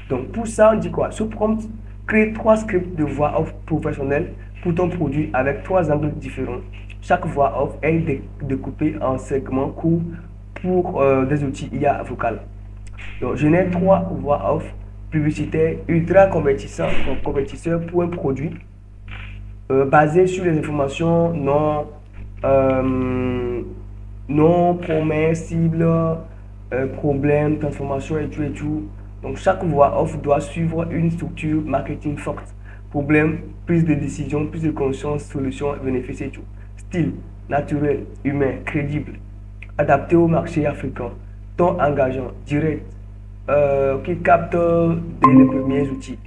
Donc pour ça, on dit quoi? Ce prompt crée 3 scripts de voix off professionnels pour ton produit avec 3 angles différents. Chaque voix off est découpée en segments courts pour des outils IA vocal. Donc je n'ai 3 voix off publicitaires ultra convertisseurs pour un produit basé sur les informations non promesses, cibles, problèmes, transformation et tout. Donc, chaque voix off doit suivre une structure marketing forte. Problème, prise de décision, prise de conscience, solution, bénéfice et tout. Style, naturel, humain, crédible, adapté au marché africain. Ton engageant, direct, qui capte dès les premiers outils.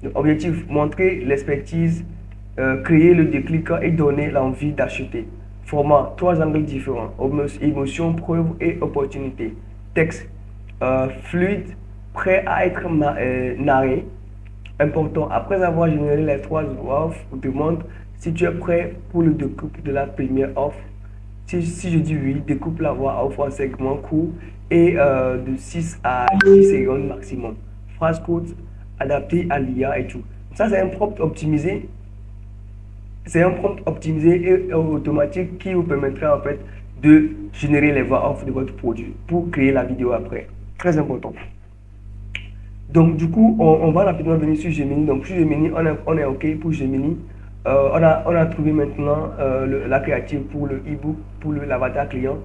Donc, objectif, montrer l'expertise, créer le déclic et donner l'envie d'acheter. Format, 3 angles différents. Émotion, preuve et opportunité. Texte, fluide, prêt à être narré. Important, après avoir généré les 3 offres, on demande si tu es prêt pour le découpe de la première offre. Si je dis oui, découpe la voix off en segments courts et de 6 à 10 secondes maximum. Phrase courte, adaptée à l'IA et tout. Ça, c'est un prompt optimisé. C'est un prompt optimisé et automatique qui vous permettra en fait de générer les voix off de votre produit pour créer la vidéo après. Très important. Donc du coup, on va rapidement venir sur Gemini. Donc sur Gemini, on est OK pour Gemini. On a trouvé maintenant la créative pour le e-book, pour l'avatar client.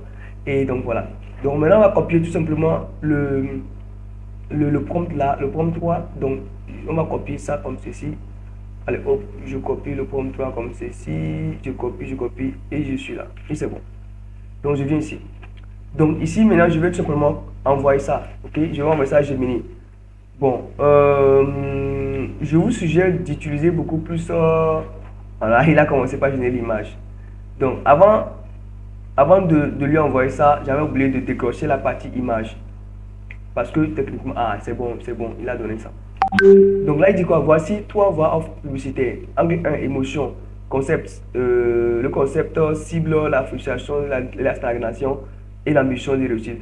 Et donc voilà. Donc maintenant, on va copier tout simplement le prompt là, le prompt 3. Donc on va copier ça comme ceci. Allez, hop, je copie le prompt 3 comme ceci. Je copie et je suis là. Et c'est bon. Donc je viens ici. Donc ici maintenant, je vais tout simplement envoyer ça. OK, je vais envoyer ça à Gemini. Bon, je vous suggère d'utiliser beaucoup plus. Voilà, il a commencé par générer l'image. Donc, avant de lui envoyer ça, j'avais oublié de décrocher la partie image. Parce que techniquement, c'est bon, il a donné ça. Donc là, il dit quoi? Voici 3 voix off publicitaires. Angle 1, émotion. le concept cible la frustration, la stagnation et l'ambition de réussir.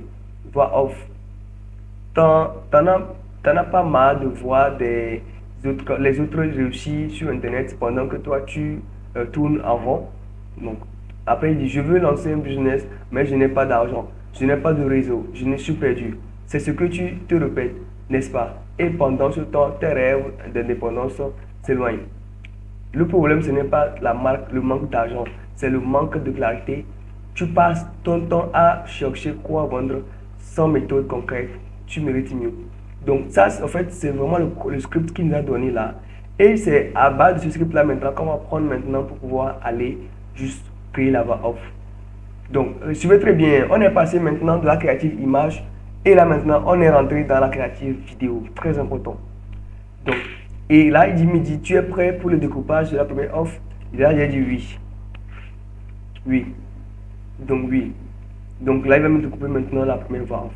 Voix off. T'en as pas marre de voir les autres réussir sur Internet pendant que toi tu tournes en rond. Donc, après, il dit, je veux lancer un business, mais je n'ai pas d'argent, je n'ai pas de réseau, je ne suis perdu. C'est ce que tu te répètes, n'est-ce pas? Et pendant ce temps, tes rêves d'indépendance s'éloignent. Le problème, ce n'est pas le manque d'argent, c'est le manque de clarité. Tu passes ton temps à chercher quoi vendre sans méthode concrète. Tu mérites mieux. Donc ça, en fait, c'est vraiment le script qu'il nous a donné là. Et c'est à base de ce script là maintenant qu'on va prendre maintenant pour pouvoir aller juste créer la voix off. Donc, suivez très bien. On est passé maintenant de la créative image et là maintenant, on est rentré dans la créative vidéo. Très important. Donc, et là, il me dit, tu es prêt pour le découpage de la première off? Et là, j'ai dit oui. Oui. Donc, oui. Donc là, il va me découper maintenant la première voix off.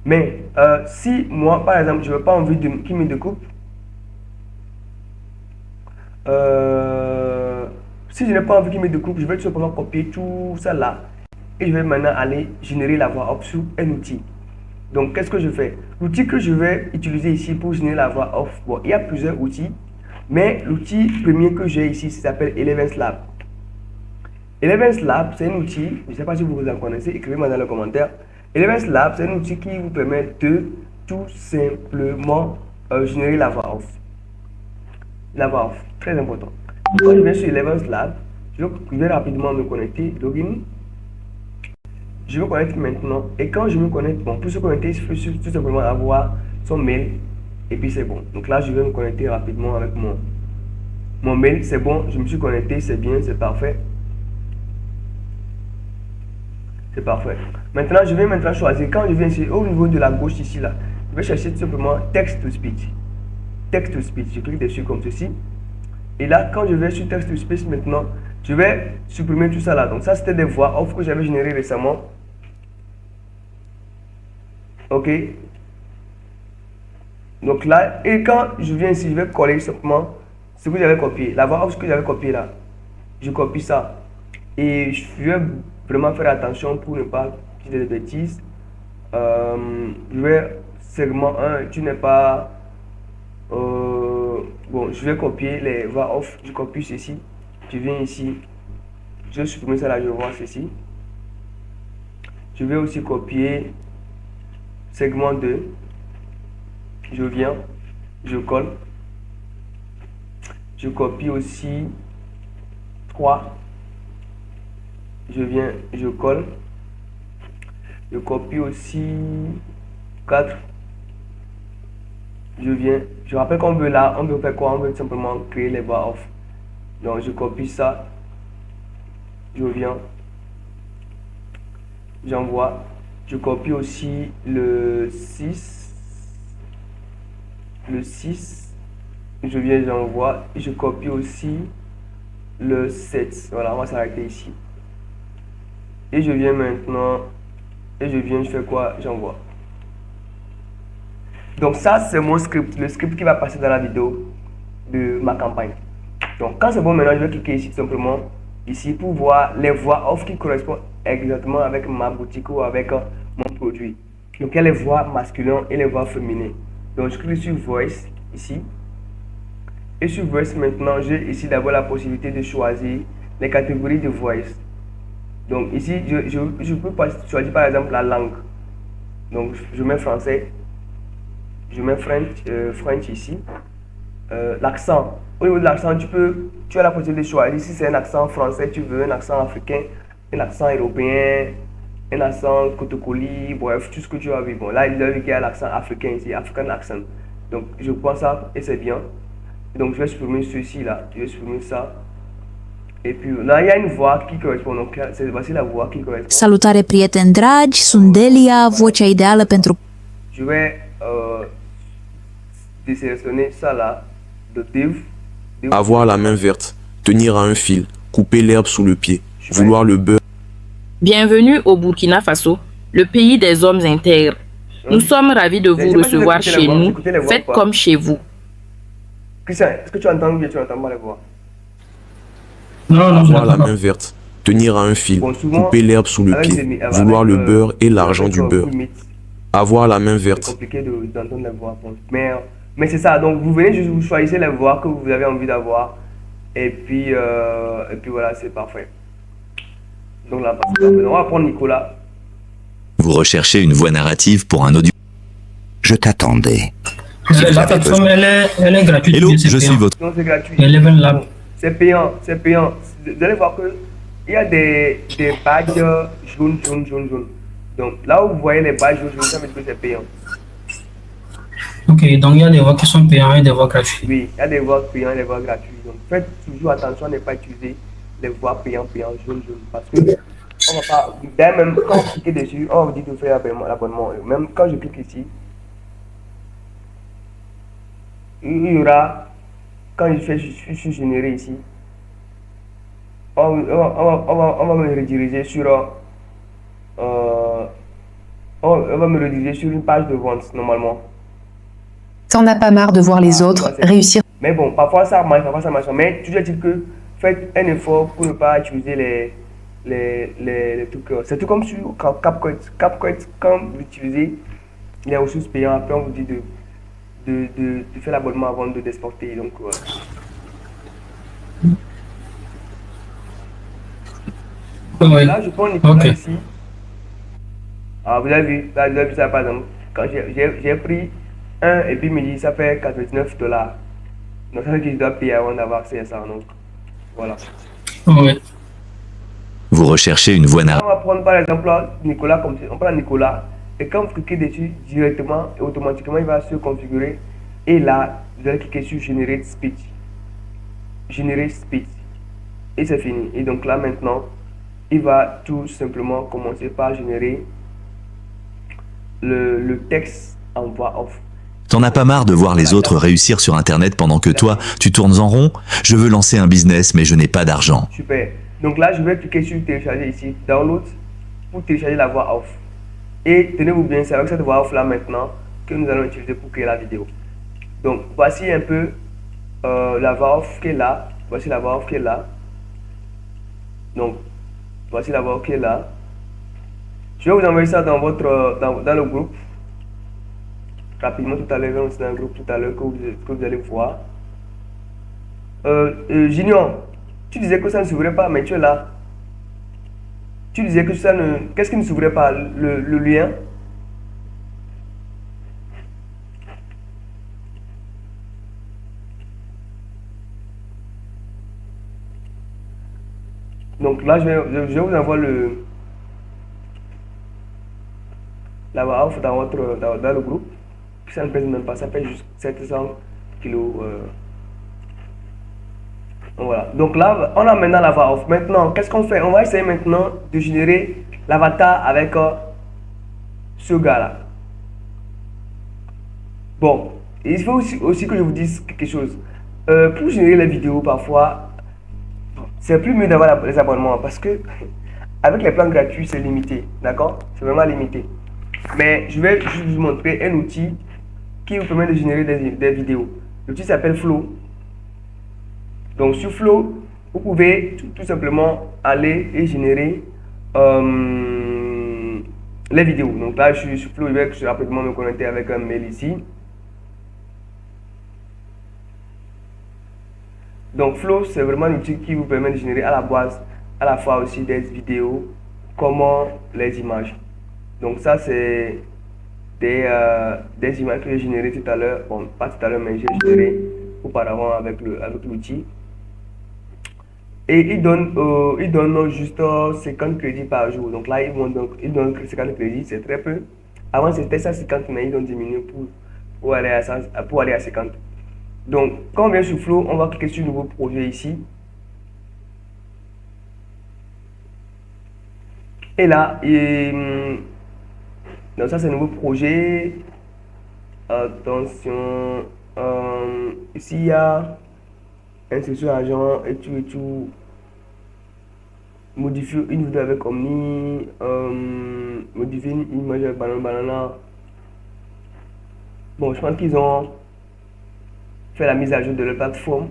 Mais si moi, par exemple, je n'ai pas envie qu'il me découpe, si je n'ai pas envie qu'il me découpe, je vais tout simplement copier tout ça là et je vais maintenant aller générer la voix off sur un outil. Donc, qu'est-ce que je fais? L'outil que je vais utiliser ici pour générer la voix off, bon, il y a plusieurs outils, mais l'outil premier que j'ai ici, ça s'appelle Eleven's Lab. Eleven's Lab, c'est un outil, je ne sais pas si vous en connaissez, écrivez-moi dans les commentaires. Eleven's Lab, c'est un outil qui vous permet de tout simplement générer la voix off. La voix off, très important. Quand je vais sur Eleven's Lab, je vais rapidement me connecter, login. Je me connecte maintenant. Et quand je me connecte, bon, pour se connecter, il faut tout simplement avoir son mail. Et puis c'est bon. Donc là, je vais me connecter rapidement avec mon mail. C'est bon, je me suis connecté, c'est bien, c'est parfait. C'est parfait. Maintenant, je vais maintenant choisir. Quand je viens ici, au niveau de la gauche ici, là, je vais chercher tout simplement Text to Speech. Text to Speech. Je clique dessus comme ceci. Et là, quand je vais sur Text to Speech maintenant, je vais supprimer tout ça là. Donc ça, c'était des voix off que j'avais générées récemment. Ok. Donc là, et quand je viens ici, je vais coller simplement ce que j'avais copié. La voix off que j'avais copié là. Je copie ça. Et je vais vraiment faire attention pour ne pas dire des bêtises. Je vais segment 1, tu n'es pas... bon, je vais copier les voix off. Je copie ceci. Je viens ici. Je vais supprimer ça là, je vois ceci. Je vais aussi copier segment 2. Je viens, je colle. Je copie aussi 3. Je viens, je colle. Je copie aussi 4. Je viens. Je rappelle qu'on veut là, on veut faire quoi? On veut simplement créer les voix off. Donc je copie ça. Je viens. J'envoie. Je copie aussi le 6. Le 6. Je viens, j'envoie. Et je copie aussi le 7. Voilà, on va s'arrêter ici. Et je viens maintenant. Et je viens, je fais quoi? J'envoie. Donc ça, c'est mon script. Le script qui va passer dans la vidéo de ma campagne. Donc quand c'est bon, maintenant, je vais cliquer ici simplement. Ici pour voir les voix off qui correspondent exactement avec ma boutique ou avec mon produit. Donc il y a les voix masculines et les voix féminines. Donc je clique sur Voice ici. Et sur Voice maintenant, j'ai ici d'abord la possibilité de choisir les catégories de Voice. Donc ici, je peux choisir par exemple la langue. Donc je mets français. Je mets French ici. L'accent. Au niveau de l'accent, tu as la possibilité de choisir si c'est un accent français, tu veux un accent africain, un accent européen, un accent cotocoli, bref, tout ce que tu as vu. Bon, là, il a vu qu'il y a l'accent africain ici, African accent. Donc, je prends ça et c'est bien. Donc, je vais supprimer ceci là, je vais supprimer ça. Et puis là, il y a une voix qui correspond. Donc, voici la voix qui correspond. Salutare, prieteni dragi, sunt Delia, vocea ideală pentru... Je vais désélectionner ça là, de div. Avoir la main verte, tenir à un fil, couper l'herbe sous le pied, vouloir le beurre. Bienvenue au Burkina Faso, le pays des hommes intègres. Nous sommes ravis de vous recevoir chez nous. Faites comme chez vous. Christian, est-ce que tu entends bien? Tu n'entends pas les voix? Non, non, je Avoir la l'attends main pas. verte, tenir à un fil, Bon, souvent, couper l'herbe sous le avec, pied, vouloir le beurre et l'argent du beurre. Limite, Avoir la main c'est verte. compliqué d'entendre les voix. Bon. Mais c'est ça, donc vous venez juste, vous choisissez les voix que vous avez envie d'avoir. Et puis voilà, c'est parfait. Donc là, c'est parfait. Donc, on va prendre Nicolas. Vous recherchez une voix narrative pour un audio. Je t'attendais. La plateforme, elle est gratuite. Hello, bien, c'est je suis payant. votre... Donc c'est gratuit. Et Eleven Lab. Bon, c'est payant, c'est payant. Vous allez voir que il y a des badges jaunes. Donc là où vous voyez les badges jaunes, ça veut dire que c'est payant. Ok, donc il y a des voix qui sont payantes et des voix gratuites. Oui, il y a des voix payantes et des voix gratuites. Donc faites toujours attention à ne pas utiliser les voix payantes, jaune. Parce que on va pas. D'ailleurs, même quand vous cliquez dessus, on vous dit de faire l'abonnement. Même quand je clique ici, il y aura, quand je suis généré ici, on va me rediriger sur on va me rediriger sur une page de vente normalement. T'en as pas marre de voir les autres réussir. Mais bon, parfois ça marche, parfois ça marche. Mais toujours est-il que faites un effort pour ne pas utiliser les trucs. C'est tout comme sur CapCut. CapCut, quand vous utilisez les ressources payantes, après on vous dit de faire l'abonnement avant de d'exporter. Donc voilà. Ouais. Là, je prends Nicolas Ok. ici. Ah, vous avez vu, là, vous avez vu ça par exemple. Quand j'ai pris un et puis il me dit ça fait $99. Donc ça veut dire que je dois payer avant d'avoir accès à ça. Donc voilà. Ouais. Vous recherchez une voix narrative. On va prendre par exemple là, Nicolas comme ça. On prend Nicolas et quand vous cliquez dessus directement et automatiquement il va se configurer. Et là, vous allez cliquer sur Generate Speech. Generate Speech. Et c'est fini. Et donc là maintenant, il va tout simplement commencer par générer le texte en voix off. T'en as pas marre de voir les autres réussir sur Internet pendant que toi, tu tournes en rond? Je veux lancer un business, mais je n'ai pas d'argent. Super. Donc là, je vais cliquer sur télécharger ici, download, pour télécharger la voix off. Et tenez-vous bien, c'est avec cette voix off là maintenant que nous allons utiliser pour créer la vidéo. Donc voici un peu la voix off qui est là. Voici la voix off qui est là. Donc voici la voix off qui est là. Je vais vous envoyer ça dans dans le groupe. Rapidement tout à l'heure, c'est un groupe tout à l'heure que vous allez voir. Junior, tu disais que ça ne s'ouvrait pas, mais tu es là. Tu disais que ça ne... Qu'est-ce qui ne s'ouvrait pas? Le lien? Donc là, je vous envoie la voix off dans le groupe. Ça ne pèse même pas, ça pèse juste 700 kilos. Voilà. Donc là, on a maintenant la voix off. Maintenant, qu'est-ce qu'on fait? On va essayer maintenant de générer l'avatar avec ce gars-là. Bon, il faut aussi que je vous dise quelque chose. Pour générer les vidéos, parfois, c'est plus mieux d'avoir les abonnements parce que avec les plans gratuits, c'est limité. D'accord? C'est vraiment limité. Mais je vais juste vous montrer un outil qui vous permet de générer des vidéos. L'outil s'appelle Flow. Donc sur Flow, vous pouvez tout simplement aller et générer les vidéos. Donc là, je suis sur Flow, je vais rapidement me connecter avec un mail ici. Donc Flow, c'est vraiment un outil qui vous permet de générer à la base, à la fois aussi des vidéos, comment les images. Donc ça, c'est des images que j'ai générées tout à l'heure. Bon, pas tout à l'heure, mais j'ai généré auparavant avec l'outil. Et il donne juste 50 crédits par jour. Donc là, il donne 50 crédits, c'est très peu. Avant, c'était 150, mais ils ont diminué pour aller à 50. Donc, quand on vient sur Flow, on va cliquer sur nouveau projet ici. Et là, donc ça c'est un nouveau projet. Attention, ici il y a insertion agent et tout. Modifier une vidéo avec Omni, modifier une image avec banana. Bon, je pense qu'ils ont fait la mise à jour de la plateforme.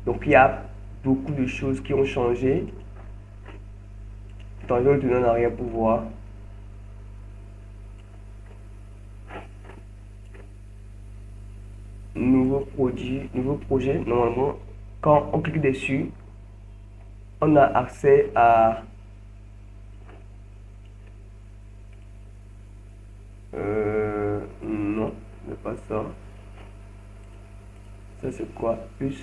Donc il y a beaucoup de choses qui ont changé. Attends, je vais retourner en arrière pour voir. Nouveau produit, nouveau projet. Normalement, quand on clique dessus, on a accès à non, c'est pas ça. Ça c'est quoi? Plus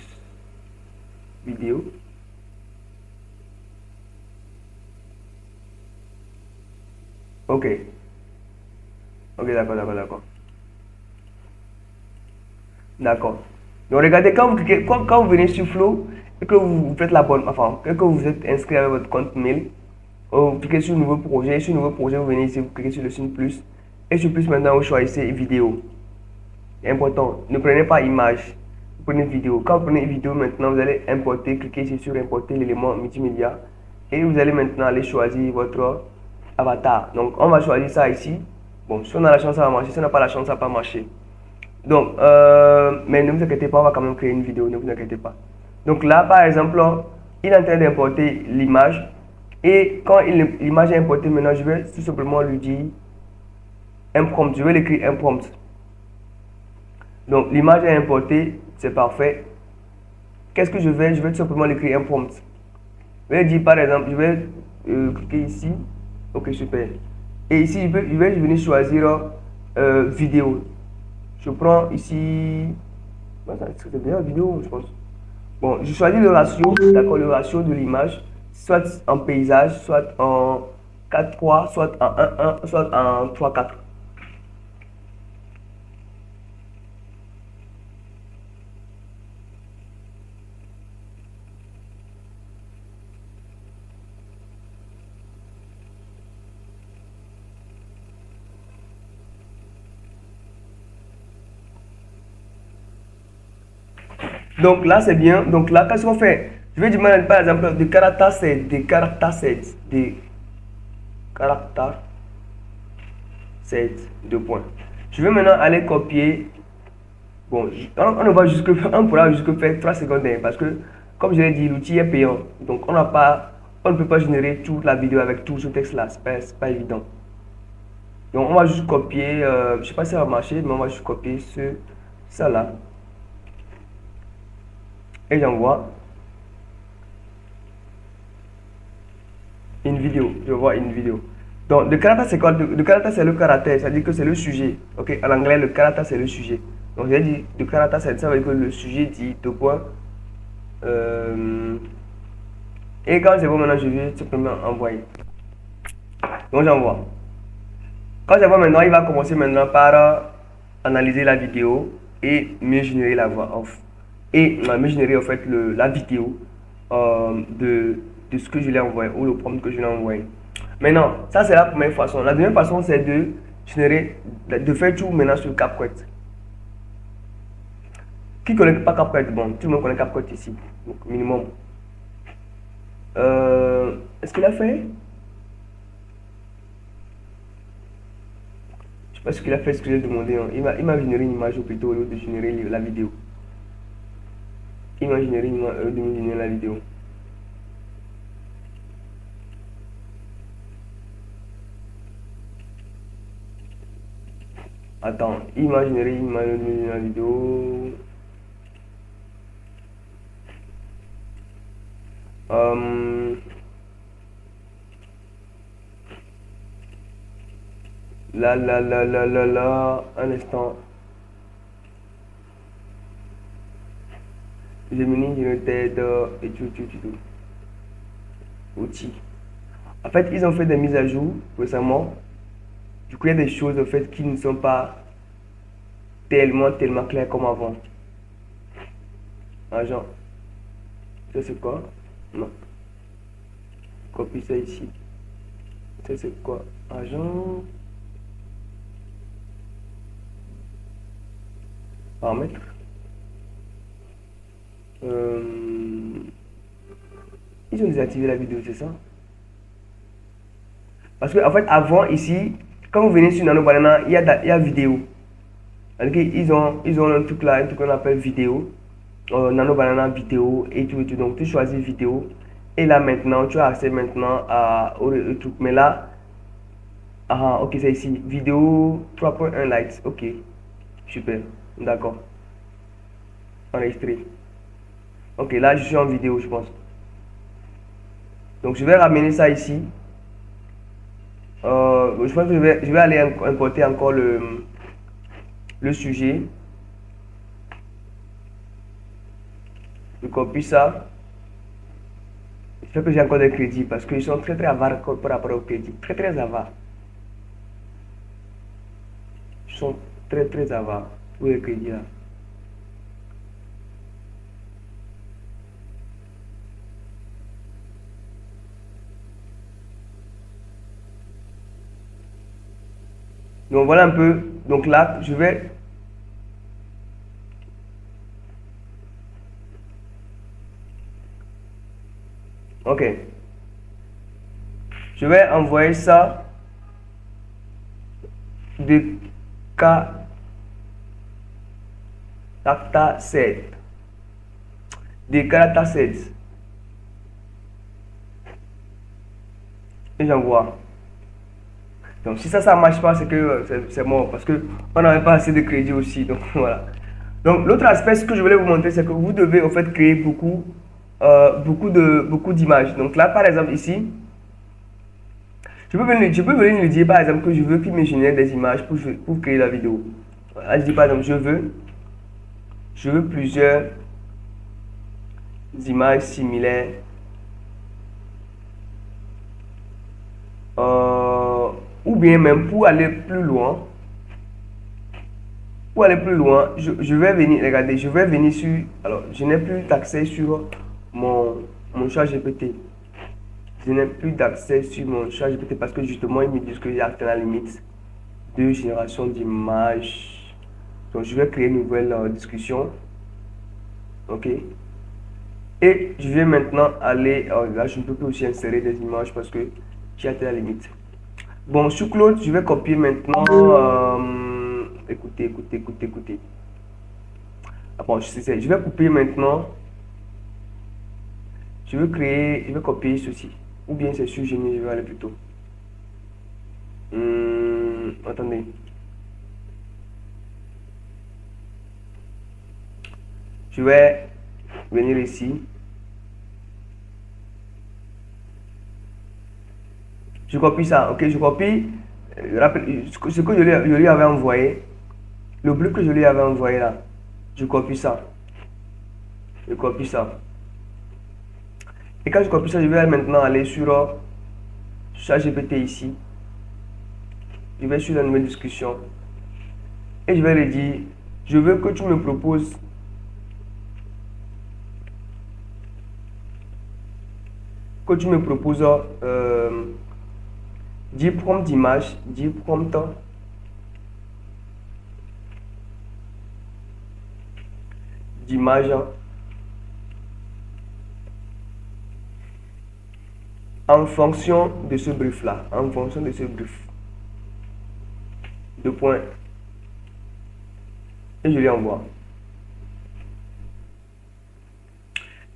vidéo. Ok. Ok, d'accord, d'accord, d'accord. D'accord. Donc regardez, quand vous cliquez, quand vous venez sur Flow et que vous faites la bonne, enfin, que vous êtes inscrit avec votre compte mail, vous cliquez sur nouveau projet, sur nouveau projet, vous venez ici, vous cliquez sur le signe plus, et sur plus maintenant vous choisissez vidéo. Important, ne prenez pas image, vous prenez vidéo. Quand vous prenez vidéo maintenant, vous allez importer, cliquez ici sur importer l'élément multimédia, et vous allez maintenant aller choisir votre avatar. Donc on va choisir ça ici. Bon, si on a la chance ça va marcher, si on n'a pas la chance ça va pas marcher. Donc, mais ne vous inquiétez pas, on va quand même créer une vidéo, ne vous inquiétez pas. Donc là, par exemple, il est en train d'importer l'image. Et quand l'image est importée, maintenant, je vais tout simplement lui dire un prompt. Je vais l'écrire un prompt. Donc, l'image est importée, c'est parfait. Qu'est-ce que je vais? Je vais tout simplement l'écrire un prompt. Je vais dire, par exemple, je vais cliquer ici. Ok, super. Et ici, je vais venir choisir vidéo. Je prends ici, c'est bien la vidéo, je pense. Bon, je choisis le ratio, d'accord, le ratio de l'image, soit en paysage, soit en 4:3, soit en 1:1, soit en 3:4. Donc là, c'est bien. Donc là, qu'est-ce qu'on fait? Je vais demander par exemple de caractère 7, de caractère 7, de caractère 7, 2 points. Je vais maintenant aller copier. Bon, on va jusque, on pourra jusque faire 3 secondaires parce que, comme je l'ai dit, l'outil est payant. Donc on ne peut pas générer toute la vidéo avec tout ce texte-là. C'est pas évident. Donc on va juste copier. Je ne sais pas si ça va marcher, mais on va juste copier ça là. Et j'envoie une vidéo. Je vois une vidéo. Donc, le caractère, c'est quoi? Le caractère, c'est le caractère. Ça veut dire que c'est le sujet. Ok, en anglais, le caractère, c'est le sujet. Donc, j'ai dit, le caractère, ça veut dire que le sujet dit deux points. Et quand c'est bon, maintenant, je vais simplement envoyer. Donc, j'envoie. Quand j'envoie maintenant, il va commencer maintenant par analyser la vidéo et mieux générer la voix off. Et mieux générer en fait la vidéo de ce que je l'ai envoyé ou le prompt que je l'ai envoyé. Maintenant, ça c'est la première façon. La deuxième façon, c'est de faire tout maintenant sur CapCut. Qui ne connaît pas CapCut? Bon, tout le monde connaît CapCut ici, donc minimum. Est-ce qu'il a fait? Je ne sais pas ce qu'il a fait, ce que j'ai demandé. Hein. Il m'a généré une image ou plutôt au lieu de générer la vidéo. Imaginez la vidéo. Attends, imaginez la vidéo. Un instant. Gemini, United et tout. Outils. En fait, ils ont fait des mises à jour récemment. Du coup, il y a des choses en fait qui ne sont pas tellement claires comme avant. Agent. Ça c'est quoi? Non. Copie ça ici. Ça c'est quoi? Agent. Paramètres. Ils ont désactivé la vidéo, c'est ça? Parce que en fait avant ici, quand vous venez sur Nano Banana, il y a vidéo. Donc, ils ont un truc là, un truc qu'on appelle vidéo. Nano Banana vidéo et tout. Donc tu choisis vidéo. Et là maintenant, tu as accès maintenant au truc. Mais là, ok, c'est ici. Vidéo 3.1 likes. Ok, super. D'accord. Enregistré. Ok, là je suis en vidéo, je pense. Donc je vais ramener ça ici. Je pense que je vais aller importer encore le sujet. Je copie ça. J'espère que j'ai encore des crédits parce qu'ils sont très avares par rapport au crédit. Très avares. Ils sont très avares pour les crédits là. Donc voilà un peu. Donc là, je vais ok. Je vais envoyer ça de dataset. De dataset. Et j'envoie. Donc si ça marche pas, c'est que c'est mort parce que on n'avait pas assez de crédit aussi. Donc voilà. Donc l'autre aspect, ce que je voulais vous montrer, c'est que vous devez en fait créer beaucoup d'images. Donc là, par exemple ici, je peux venir lui dire par exemple que je veux qu'il me génère des images pour créer la vidéo. Là, je dis par exemple, je veux plusieurs images similaires. Ou bien même pour aller plus loin. Je vais venir, regardez, je vais venir sur, alors je n'ai plus d'accès sur mon ChatGPT. Je n'ai plus d'accès sur mon ChatGPT parce que justement ils me disent qu'il y a atteint la limite de génération d'images. Donc je vais créer une nouvelle discussion. Ok. Et je vais maintenant aller, là je ne peux plus aussi insérer des images parce que j'ai atteint la limite. Bon, sur Claude, je vais copier maintenant. Écoutez. Ah bon, je vais couper maintenant. Je vais copier ceci. Ou bien c'est sur Génie, je vais aller plutôt. Attendez. Je vais venir ici. Je copie ça, ok, je copie ce que je lui avais envoyé, le bloc que je lui avais envoyé là, je copie ça, et quand je copie ça, je vais maintenant aller sur ChatGPT ici, je vais sur la nouvelle discussion, et je vais lui dire, je veux que tu me proposes 10 prompts d'images, 10 prompts d'images en fonction de ce brief là, Deux points. Et je lui envoie.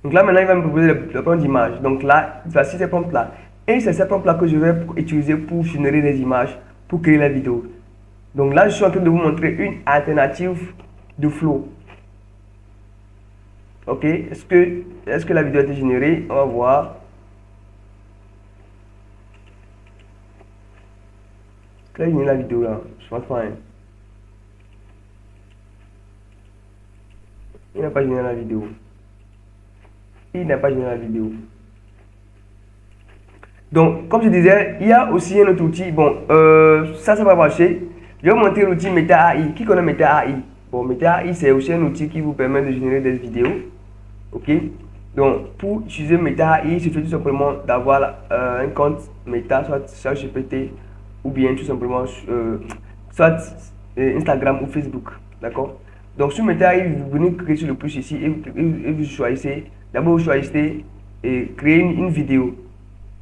Donc là maintenant il va me proposer le prompt d'image. Donc là, voici ces prompts là. Et c'est ces prompts là que je vais utiliser pour générer des images, pour créer la vidéo. Donc là je suis en train de vous montrer une alternative de flow. Ok, est-ce que la vidéo a été générée? On va voir. Là, il y a la vidéo là, je pense pas. Il n'a pas généré la vidéo. Donc, comme je disais, il y a aussi un autre outil. Bon, ça va marcher. Je vais vous montrer l'outil Meta AI. Qui connaît Meta AI? Bon, Meta AI, c'est aussi un outil qui vous permet de générer des vidéos. Ok? Donc, pour utiliser Meta AI, il suffit tout simplement d'avoir un compte Meta, soit sur GPT, ou bien tout simplement soit Instagram ou Facebook. D'accord? Donc, sur Meta AI, vous venez cliquer sur le plus ici et vous choisissez. D'abord, vous choisissez et créer une vidéo.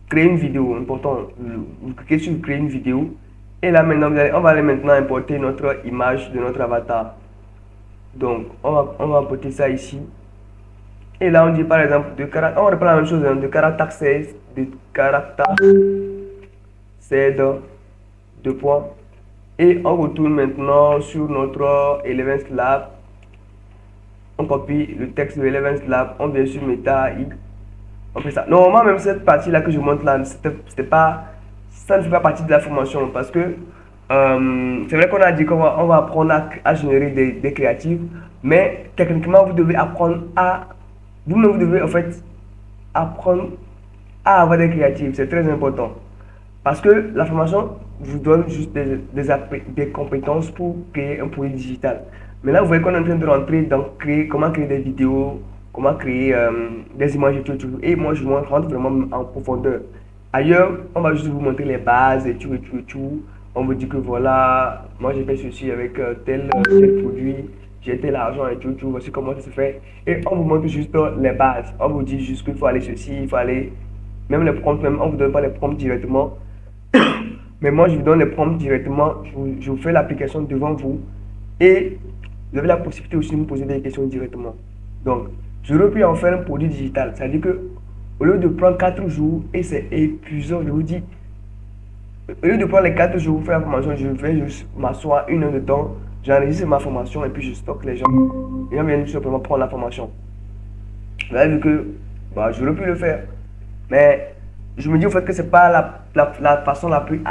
Créer une vidéo, important. Vous cliquez sur créer une vidéo. Et là, maintenant, on va aller maintenant importer notre image de notre avatar. Donc, on va importer ça ici. Et là, on dit par exemple, on reprend la même chose, hein, de caractère 16, de caractère 16, 2 points. Et on retourne maintenant sur notre Eleventh Lab. On copie le texte de Eleventh Lab, on vient sur Meta, on fait ça. Normalement, même cette partie-là que je montre là, c'était pas, ça ne fait pas partie de la formation parce que c'est vrai qu'on a dit qu'on va apprendre à générer des créatifs, mais techniquement, vous devez apprendre à, vous-même, vous devez en fait apprendre à avoir des créatifs. C'est très important parce que la formation vous donne juste des compétences pour créer un produit digital. Mais là, vous voyez qu'on est en train de rentrer dans comment créer des vidéos, comment créer des images et tout. Et moi, je rentre vraiment en profondeur. Ailleurs, on va juste vous montrer les bases et tout. On vous dit que voilà, moi j'ai fait ceci avec tel produit, j'ai tel argent et tout. Voici comment ça se fait. Et on vous montre juste les bases. On vous dit juste qu'il faut aller ceci, il faut aller. Même les prompts, même on ne vous donne pas les prompts directement. Mais moi, je vous donne les prompts directement. Je vous fais l'application devant vous. Et vous avez la possibilité aussi de me poser des questions directement. Donc, j'aurais pu en faire un produit digital. C'est-à-dire que, au lieu de prendre 4 jours, et c'est épuisant, je vous dis, au lieu de prendre les 4 jours pour faire la formation, je vais juste m'asseoir 1 heure de temps, j'enregistre ma formation et puis je stocke les gens. Les gens viennent tout simplement prendre la formation. Vous avez vu que j'aurais pu le faire. Mais je me dis au fait que c'est pas la façon la plus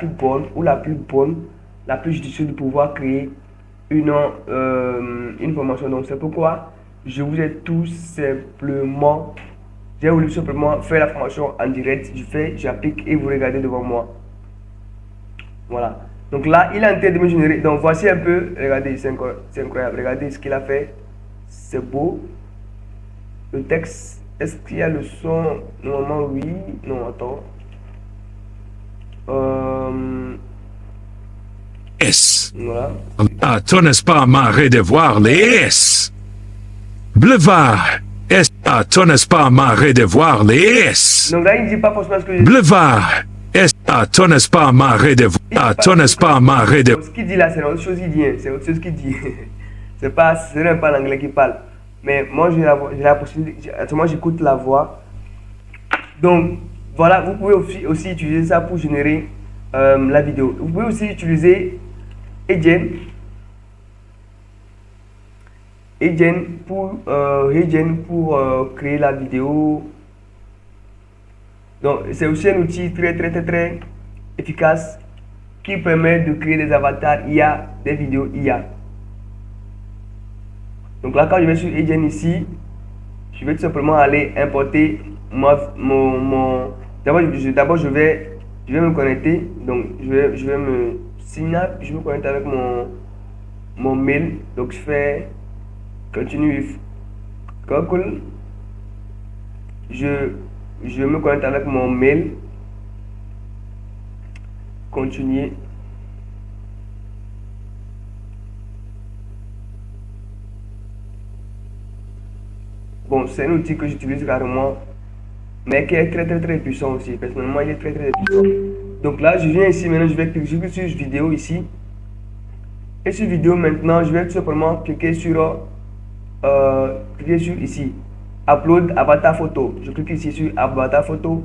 bonne ou la plus judicieuse de pouvoir créer une formation. Donc c'est pourquoi je vous ai tout simplement, j'ai voulu simplement faire la formation en direct. J'applique et vous regardez devant moi. Voilà. Donc là, il est en train de me générer. Donc voici un peu, regardez, c'est incroyable. Regardez ce qu'il a fait. C'est beau. Le texte, est-ce qu'il y a le son? Normalement, oui. Non, attends. S. Voilà. Ah, toi n'est-ce pas marré de voir les S? Blevard. S. Ah, toi n'est-ce pas marré de voir les S? Donc là, il ne dit pas forcément ce que je dis. Blevard. S. Ah, toi n'est-ce pas marré de voir. Ah, toi n'est-ce pas marré de. Ce qu'il dit là, c'est autre chose qu'il dit. Hein. C'est autre chose qu'il dit. Ce n'est pas l'anglais qui parle. Mais moi, j'ai la possibilité. Moi, j'écoute la voix. Donc, voilà, vous pouvez aussi utiliser ça pour générer la vidéo. Vous pouvez aussi utiliser Agent pour créer la vidéo. Donc, c'est aussi un outil très efficace qui permet de créer des avatars IA, des vidéos IA. Donc là, quand je vais sur Agent ici, je vais tout simplement aller importer D'abord, je vais me connecter. Donc, je vais me signer, je me connecte avec mon mail. Donc, je fais Continue with Google. Je me connecte avec mon mail. Continuer. Bon, c'est un outil que j'utilise rarement, mais qui est très puissant aussi. Personnellement, il est très puissant. Donc là, je viens ici, maintenant je vais cliquer sur vidéo ici. Et sur vidéo maintenant, je vais tout simplement cliquer sur ici, upload avatar photo. Je clique ici sur avatar photo.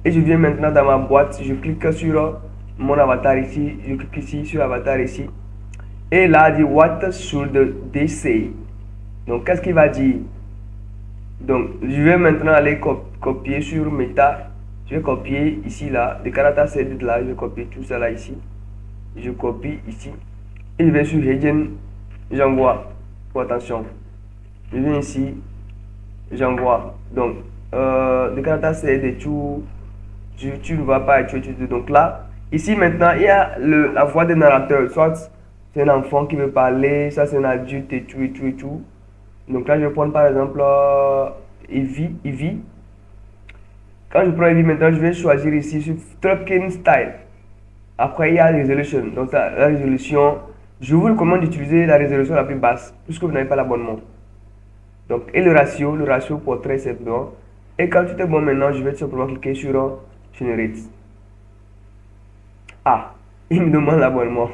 Et je viens maintenant dans ma boîte, je clique sur mon avatar ici, je clique ici sur avatar ici. Et là, il dit what should they say? Donc, qu'est-ce qu'il va dire? Donc, je vais maintenant aller copier sur Meta. Je vais copier ici, là, des caractères c'est là. Je vais copier tout ça là, ici. Je copie ici. Et je vais sur Agent. J'envoie. Pour attention. Je viens ici. J'envoie. Donc, des caractères c'est des tout. Tu ne vas pas utiliser. Donc là, ici maintenant, il y a la voix des narrateurs. Soit c'est un enfant qui veut parler, ça c'est un adulte et tout. Donc là, je vais prendre par exemple Evie. Quand je prends Evie maintenant, je vais choisir ici sur Talking Style. Après, il y a Resolution. Donc la résolution, je vous recommande d'utiliser la résolution la plus basse, puisque vous n'avez pas l'abonnement. Donc, et le ratio portrait, c'est bon. Et quand tout est bon maintenant, je vais tout simplement cliquer sur Generate. Ah, il me demande l'abonnement.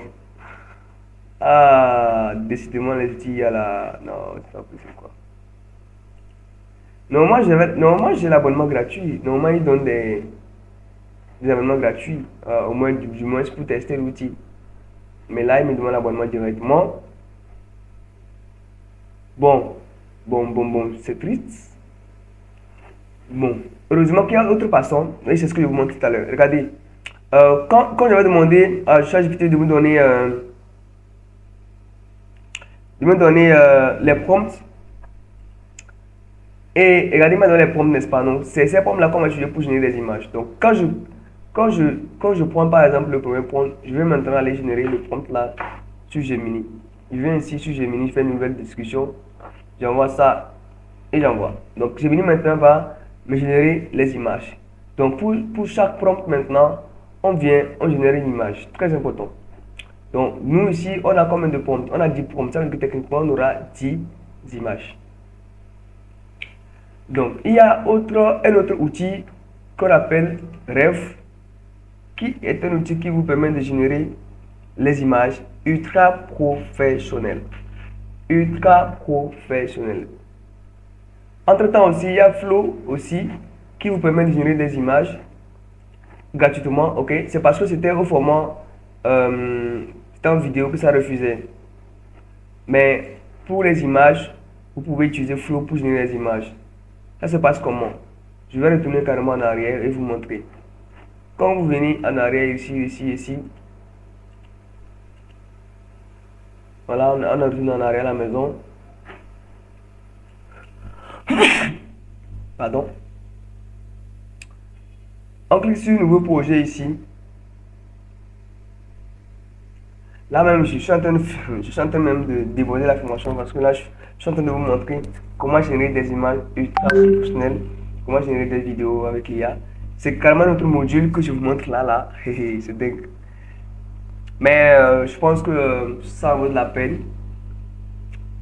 Ah, décidément les outils, il y a la... Non, c'est pas possible quoi. Normalement, j'ai l'abonnement gratuit. Normalement, ils donnent des abonnements gratuits, au moins, du moins pour tester l'outil. Mais là, ils me demandent l'abonnement directement. Bon, c'est triste. Bon, heureusement qu'il y a d'autres façons. Et c'est ce que je vous montre tout à l'heure. Regardez, quand j'avais demandé à ChatGPT de me donner, les prompts, et regardez maintenant les prompts, n'est-ce pas? Non, c'est ces prompts-là qu'on va utiliser pour générer des images. Donc, quand je prends par exemple le premier prompt, je vais maintenant aller générer le prompt là sur Gemini. Je viens ici sur Gemini, je fais une nouvelle discussion, j'envoie ça et j'envoie. Donc, Gemini maintenant va me générer les images. Donc, pour chaque prompt maintenant, on génère une image. Très important. Donc, nous ici, on a combien de prompts? On a 10 prompts. Ça veut dire que techniquement, on aura 10 images. Donc, il y a un autre outil qu'on appelle Rev, qui est un outil qui vous permet de générer les images ultra professionnelles. Ultra professionnelles. Entre-temps aussi, il y a Flow aussi, qui vous permet de générer des images gratuitement. Ok, c'est parce que c'était au format c'était en vidéo que ça refusait. Mais pour les images, vous pouvez utiliser Flow pour générer les images. Ça se passe comment? Je vais retourner carrément en arrière et vous montrer. Quand vous venez en arrière ici, voilà, on a retourné en arrière à la maison. Pardon. On clique sur nouveau projet ici. Là même, je suis en train même de dévoiler la formation parce que là, je suis en train de vous montrer comment générer des images ultra professionnelles, comment générer des vidéos avec l'IA. C'est carrément notre module que je vous montre là. C'est dingue. Mais je pense que ça vaut de la peine.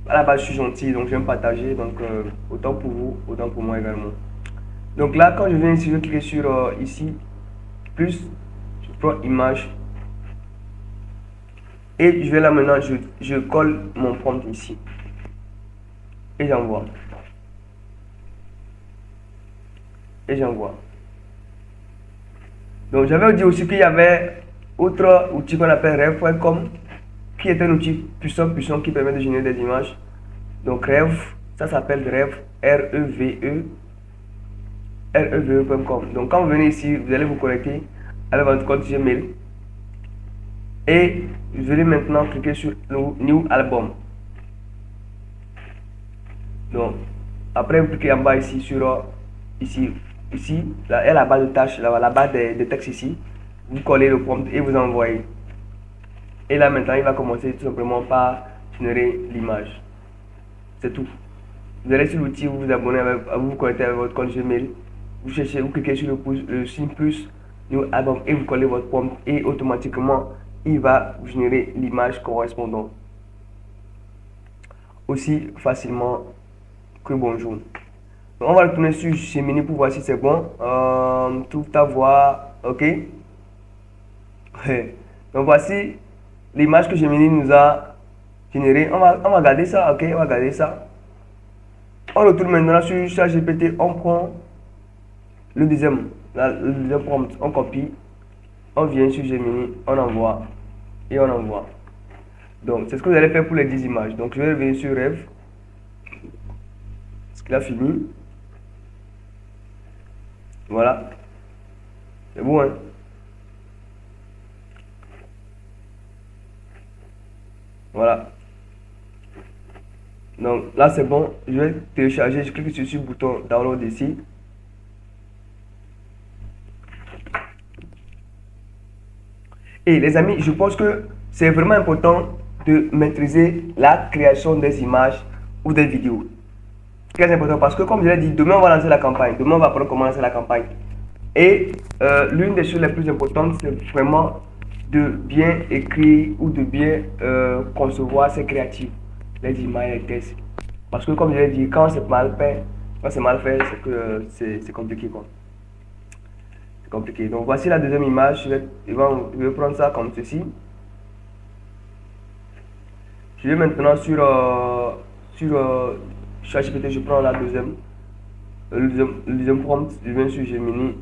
À la base, je suis gentil, donc j'aime partager. Donc, autant pour vous, autant pour moi également. Donc là, quand je viens ici, je vais cliquer sur ici, plus, je prends image. Et je vais là maintenant, je colle mon prompt ici. Et j'envoie. Et j'envoie. Donc j'avais dit aussi qu'il y avait autre outil qu'on appelle Rev.com, qui est un outil puissant qui permet de générer des images. Donc Rev, ça s'appelle Rev, REVE.com. Donc quand vous venez ici, vous allez vous connecter avec votre compte Gmail. Et vous allez maintenant cliquer sur New Album. Donc après vous cliquez en bas ici sur ici, là, et la barre de tâches, la barre de texte ici. Vous collez le prompt et vous envoyez. Et là maintenant il va commencer tout simplement par générer l'image. C'est tout. Vous allez sur l'outil, vous vous abonnez, vous vous connectez avec votre compte Gmail. Vous cherchez, vous cliquez sur le signe plus New Album et vous collez votre prompt et automatiquement il va vous générer l'image correspondante aussi facilement que bonjour. Donc, on va retourner sur Gemini pour voir si c'est bon. Trouve ta voix, ok. Donc voici l'image que Gemini nous a générée. On va garder ça, ok. On va garder ça. On retourne maintenant sur ChatGPT. On prend le deuxième prompt, on copie. On vient sur Gemini, on envoie et on envoie. Donc, c'est ce que vous allez faire pour les 10 images. Donc, je vais revenir sur Rev. Parce qu'il a fini. Voilà. C'est bon, hein? Voilà. Donc, là, c'est bon. Je vais télécharger. Je clique sur le bouton Download ici. Et les amis, je pense que c'est vraiment important de maîtriser la création des images ou des vidéos. Très important parce que comme je l'ai dit, demain on va lancer la campagne. Demain on va apprendre comment lancer la campagne. Et l'une des choses les plus importantes, c'est vraiment de bien écrire ou de bien concevoir ses créatifs, les images, les textes. Parce que comme je l'ai dit, quand c'est mal fait, c'est que c'est compliqué quoi. Compliqué. Donc voici la deuxième image. Je vais prendre ça comme ceci. Je vais maintenant sur ChatGPT, je prends la deuxième. le deuxième prompt, je viens sur Gemini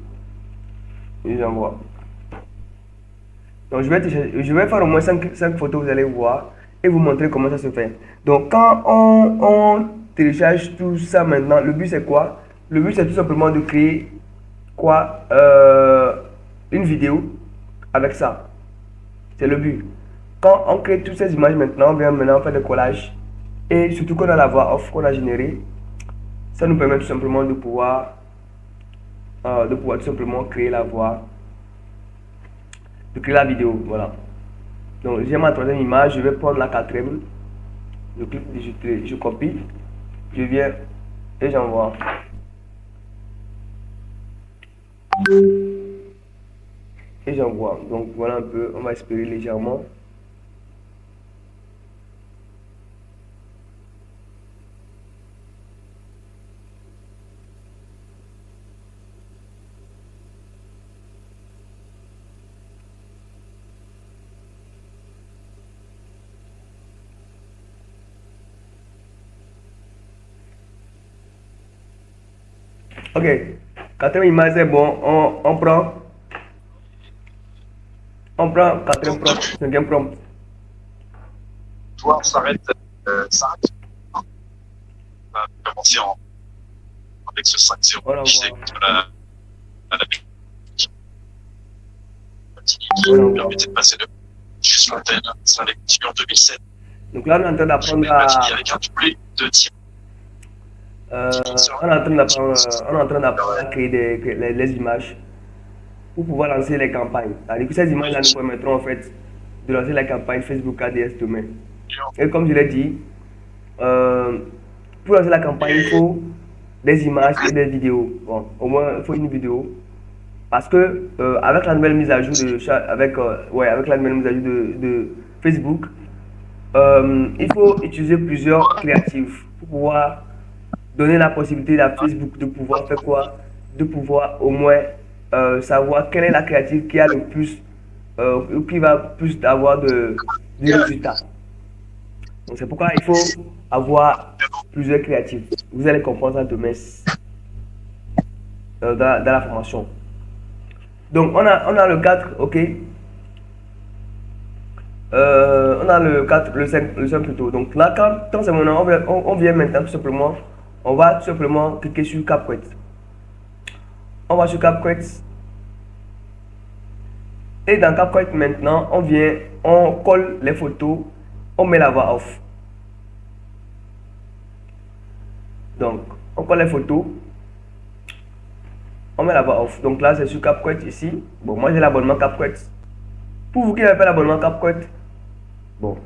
et j'envoie. Donc je vais faire au moins 5 photos, vous allez voir, et vous montrer comment ça se fait. Donc quand on télécharge tout ça maintenant, le but c'est quoi? Le but c'est tout simplement de créer quoi? Une vidéo avec ça. C'est le but. Quand on crée toutes ces images maintenant, on vient maintenant faire le collage. Et surtout qu'on a la voix off qu'on a générée, ça nous permet tout simplement de pouvoir tout simplement créer la voix, de créer la vidéo. Voilà. Donc j'ai ma troisième image, je vais prendre la quatrième. Je clique, je copie, je viens et j'envoie. Et j'envoie. Donc voilà un peu, on va espérer légèrement. Ok, quatrième image c'est bon, on prend quatrième prompt, cinquième prompt. Toi, s'arrête. On va commencer avec ce 5-0. Voilà, Je sais voilà. que la qui Voilà. permettait de passer de juste l'antenne, ça avait continué en 2007. Donc là on est en train d'apprendre Je à... avec un doublé de tir. on est en train d'apprendre à créer les images pour pouvoir lancer les campagnes. C'est-à-dire que ces images-là nous permettront en fait de lancer la campagne Facebook ADS demain. Et comme je l'ai dit, pour lancer la campagne, il faut des images et des vidéos. Bon, au moins, il faut une vidéo. Parce que avec la nouvelle mise à jour avec la nouvelle mise à jour de Facebook, il faut utiliser plusieurs créatifs pour pouvoir donner la possibilité à Facebook de pouvoir faire quoi? De pouvoir au moins savoir quelle est la créative qui a le plus, qui va plus avoir de résultats. Donc c'est pourquoi il faut avoir plusieurs créatifs. Vous allez comprendre ça demain dans la formation. Donc on a le 4, ok. On a le 4, le 5 plutôt. Donc là, quand c'est maintenant, on vient maintenant tout simplement, on va tout simplement cliquer sur CapCut. On va sur CapCut. Et dans CapCut maintenant, on colle les photos, on met la voix off. Donc, on colle les photos, on met la voix off. Donc là, c'est sur CapCut ici. Bon, moi j'ai l'abonnement CapCut. Pour vous qui n'avez pas l'abonnement CapCut, bon,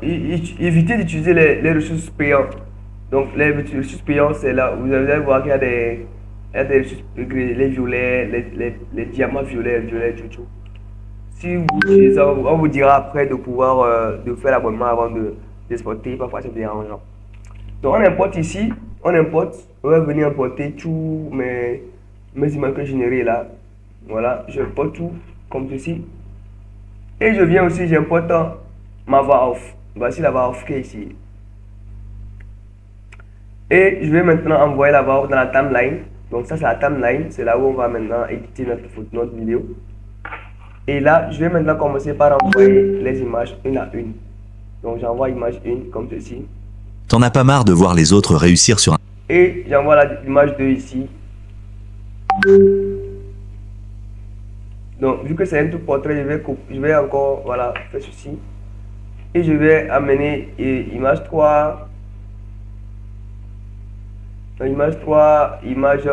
évitez d'utiliser les ressources payantes. Donc les ressources payantes, c'est là, vous allez voir qu'il y a des ressources, les violets, les diamants violets, tout. Si vous utilisez ça, on vous dira après de pouvoir de faire l'abonnement avant d'exporter, parfois c'est dérangeant. Donc on importe ici, on va venir importer tous mes images que j'ai générées là. Voilà, j'importe tout comme ceci. Et je viens aussi, j'importe ma voix off. Voici la voix off qui est ici. Et je vais maintenant envoyer la voix off dans la timeline. Donc ça c'est la timeline, c'est là où on va maintenant éditer notre vidéo. Et là, je vais maintenant commencer par envoyer les images une à une. Donc j'envoie image 1 comme ceci. T'en as pas marre de voir les autres réussir sur un... Et j'envoie l'image 2 ici. Donc vu que c'est un tout portrait, je vais encore voilà, faire ceci. Et je vais amener image 3. Image 3, image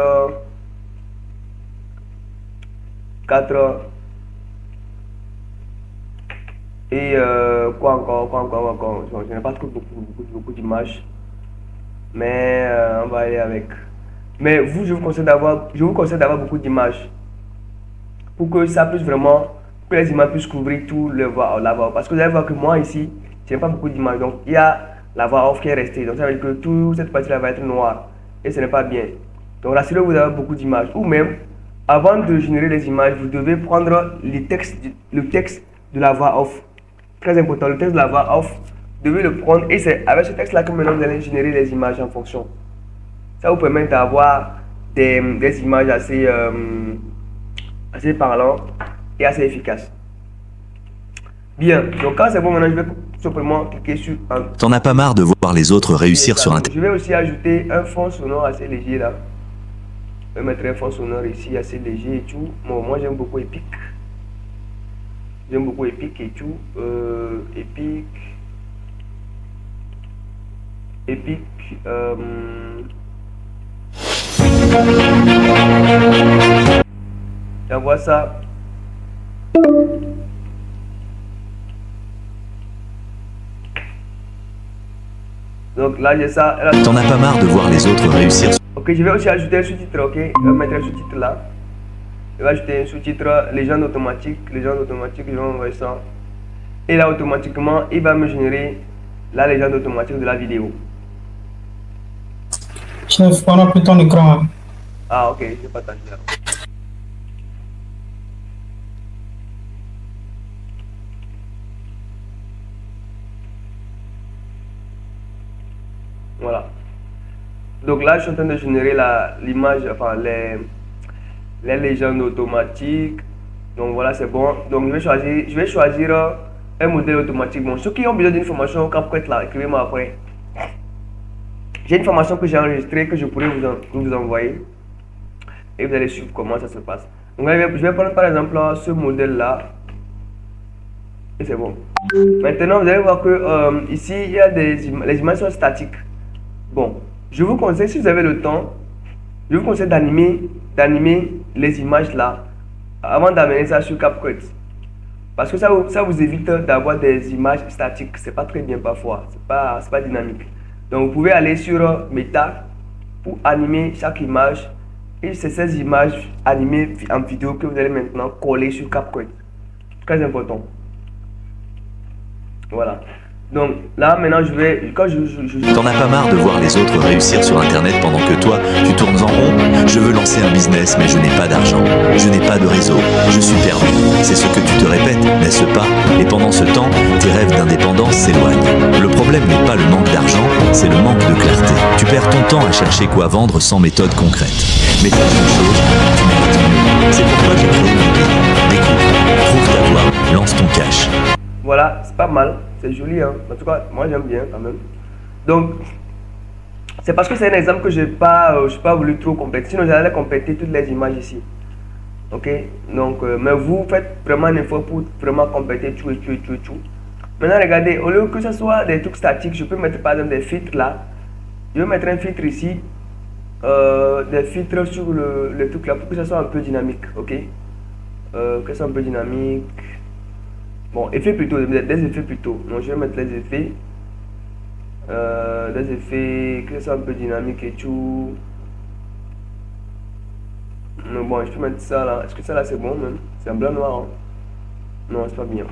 4. Et quoi encore. Je n'ai pas trop beaucoup d'images. Mais on va aller avec. Mais vous, je vous conseille d'avoir beaucoup d'images. Pour que ça puisse vraiment, que les images puissent couvrir tout la voix. Parce que vous allez voir que moi ici, je n'ai pas beaucoup d'images. Donc il y a la voix off qui est restée. Donc ça veut dire que toute cette partie là va être noire. Et ce n'est pas bien. Donc rassurez-vous, vous avez beaucoup d'images. Ou même, avant de générer les images, vous devez prendre le texte de la voix off. Très important, le texte de la voix off, vous devez le prendre. Et c'est avec ce texte là que maintenant vous allez générer les images en fonction. Ça vous permet d'avoir des images assez, assez parlantes et assez efficaces. Bien, donc quand c'est bon, maintenant je vais simplement cliquer sur un. T'en as pas marre de voir les autres réussir sur Internet? Je vais aussi ajouter un fond sonore assez léger là. Je vais mettre un fond sonore ici assez léger et tout. Bon, moi j'aime beaucoup Epic. J'aime beaucoup Epic et tout. Epic. J'envoie ça. Donc là j'ai ça. T'en as pas marre de voir les autres réussir? Ok, je vais aussi ajouter un sous-titre, ok. Je vais mettre un sous-titre là. Je vais ajouter un sous-titre légende automatique, je vais envoyer ça. Et là automatiquement, il va me générer la légende automatique de la vidéo. Chef, on a plus ton écran. Ah ok, je partage là. Voilà. Donc là, je suis en train de générer l'image, enfin les légendes automatiques. Donc voilà, c'est bon. Donc je vais choisir un modèle automatique. Bon, ceux qui ont besoin d'une formation CapCut là, écrivez-moi après. J'ai une formation que j'ai enregistrée que je pourrais vous envoyer. Et vous allez suivre comment ça se passe. Donc là, je vais prendre par exemple ce modèle là. Et c'est bon. Maintenant, vous allez voir que ici, il y a les images sont statiques. Bon, je vous conseille, si vous avez le temps, je vous conseille d'animer les images là avant d'amener ça sur CapCut. Parce que ça vous évite d'avoir des images statiques. C'est pas très bien parfois. C'est pas dynamique. Donc vous pouvez aller sur Meta pour animer chaque image. Et c'est ces images animées en vidéo que vous allez maintenant coller sur CapCut. Très important. Voilà. Donc là maintenant T'en as pas marre de voir les autres réussir sur Internet pendant que toi tu tournes en rond? Je veux lancer un business mais je n'ai pas d'argent, je n'ai pas de réseau, je suis perdu. C'est ce que tu te répètes, n'est-ce pas? Et pendant ce temps, tes rêves d'indépendance s'éloignent. Le problème n'est pas le manque d'argent, c'est le manque de clarté. Tu perds ton temps à chercher quoi vendre sans méthode concrète. Mais fais une chose, tu mérites mieux. C'est pourquoi j'ai créé une guide. Découvre, trouve ta voie, lance ton cash. Voilà, c'est pas mal, c'est joli, hein. En tout cas, moi j'aime bien quand même. Donc, c'est parce que c'est un exemple que je n'ai pas voulu trop compléter. Sinon, j'allais compléter toutes les images ici. Ok, donc, mais vous faites vraiment un effort pour vraiment compléter tout. Maintenant, regardez, au lieu que ce soit des trucs statiques, je peux mettre par exemple des filtres là. Je vais mettre un filtre ici, des filtres sur le truc là pour que ça soit un peu dynamique. Ok, que ça soit un peu dynamique. Bon, effets plutôt, des effets plutôt. Donc, je vais mettre les effets. Des effets que ça soit un peu dynamique et tout. Mais bon, je peux mettre ça là. Est-ce que ça là c'est bon même? C'est en blanc noir. Hein? Non, c'est pas bien.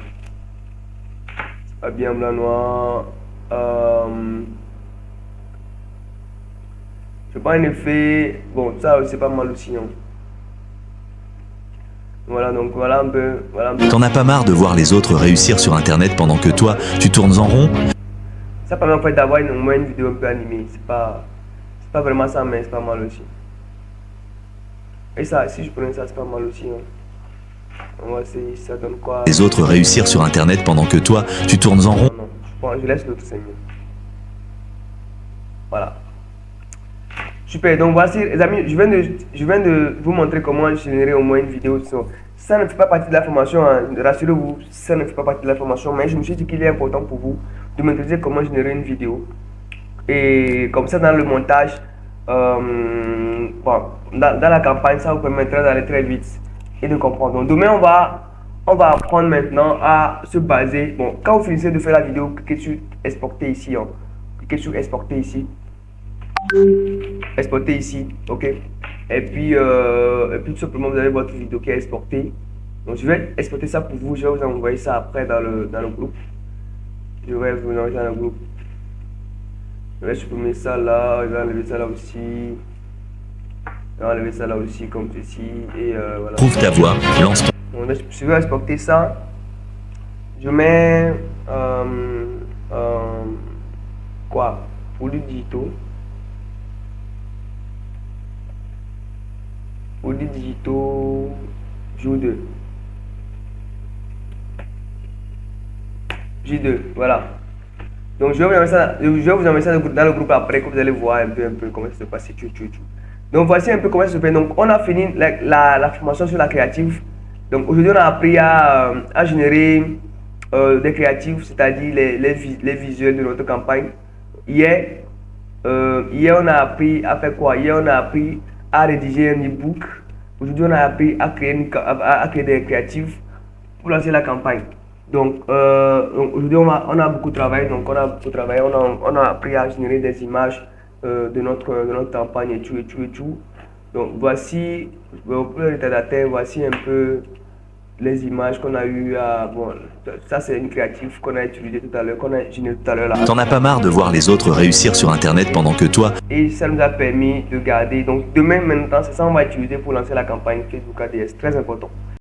C'est pas bien blanc noir. Je prends un effet. Bon, ça c'est pas mal aussi. Hein? Voilà, donc voilà un peu. T'en as pas marre de voir les autres réussir sur Internet pendant que toi, tu tournes en rond? Ça permet en fait d'avoir au moins une vidéo un peu animée. C'est pas vraiment ça, mais c'est pas mal aussi. Et ça, si je prenais ça, c'est pas mal aussi. Hein. On va essayer, ça donne quoi? Les autres réussir sur Internet pendant que toi, tu tournes en rond? Non, je laisse l'autre, c'est mieux. Voilà. Super, donc voici les amis, je viens de vous montrer comment générer au moins une vidéo. Ça ne fait pas partie de la formation, hein. Rassurez-vous, ça ne fait pas partie de la formation, mais je me suis dit qu'il est important pour vous de maîtriser comment générer une vidéo. Et comme ça, dans le montage, bon, dans la campagne, ça vous permettra d'aller très vite et de comprendre. Donc demain, on va apprendre maintenant à se baser. Bon, quand vous finissez de faire la vidéo, cliquez sur exporter ici. Hein. Cliquez sur exporter ici. Exporter ici, ok, et puis tout simplement vous avez votre vidéo qui est exportée. Donc je vais exporter ça pour vous, je vais vous envoyer ça après dans le groupe. Je vais vous envoyer ça dans le groupe. Je vais supprimer ça là, je vais enlever ça là aussi. Je vais enlever ça là aussi comme ceci et voilà. Trouve ta voie, lance ton. Donc, je vais exporter ça. Je mets quoi, produits digitaux. produits digitaux, jour 2. J2, voilà. Donc je vais vous envoyer ça dans le groupe après, que vous allez voir un peu comment ça se passe. Donc voici un peu comment ça se fait. Donc on a fini la formation sur la créative. Donc aujourd'hui on a appris à générer des créatifs, c'est-à-dire les visuels de notre campagne. Hier on a appris à faire quoi? Hier on a appris à rédiger un e-book. Aujourd'hui on a appris à créer des créatifs pour lancer la campagne. Donc aujourd'hui on a beaucoup travaillé. Donc on a appris à générer des images de notre campagne et tout. Donc voici pour le retardataire, voici un peu les images qu'on a eu bon, ça c'est une créative qu'on a utilisé tout à l'heure, qu'on a généré tout à l'heure là. T'en as pas marre de voir les autres réussir sur internet pendant que toi... Et ça nous a permis de garder. Donc demain maintenant, c'est ça qu'on va utiliser pour lancer la campagne Facebook ADS, très important.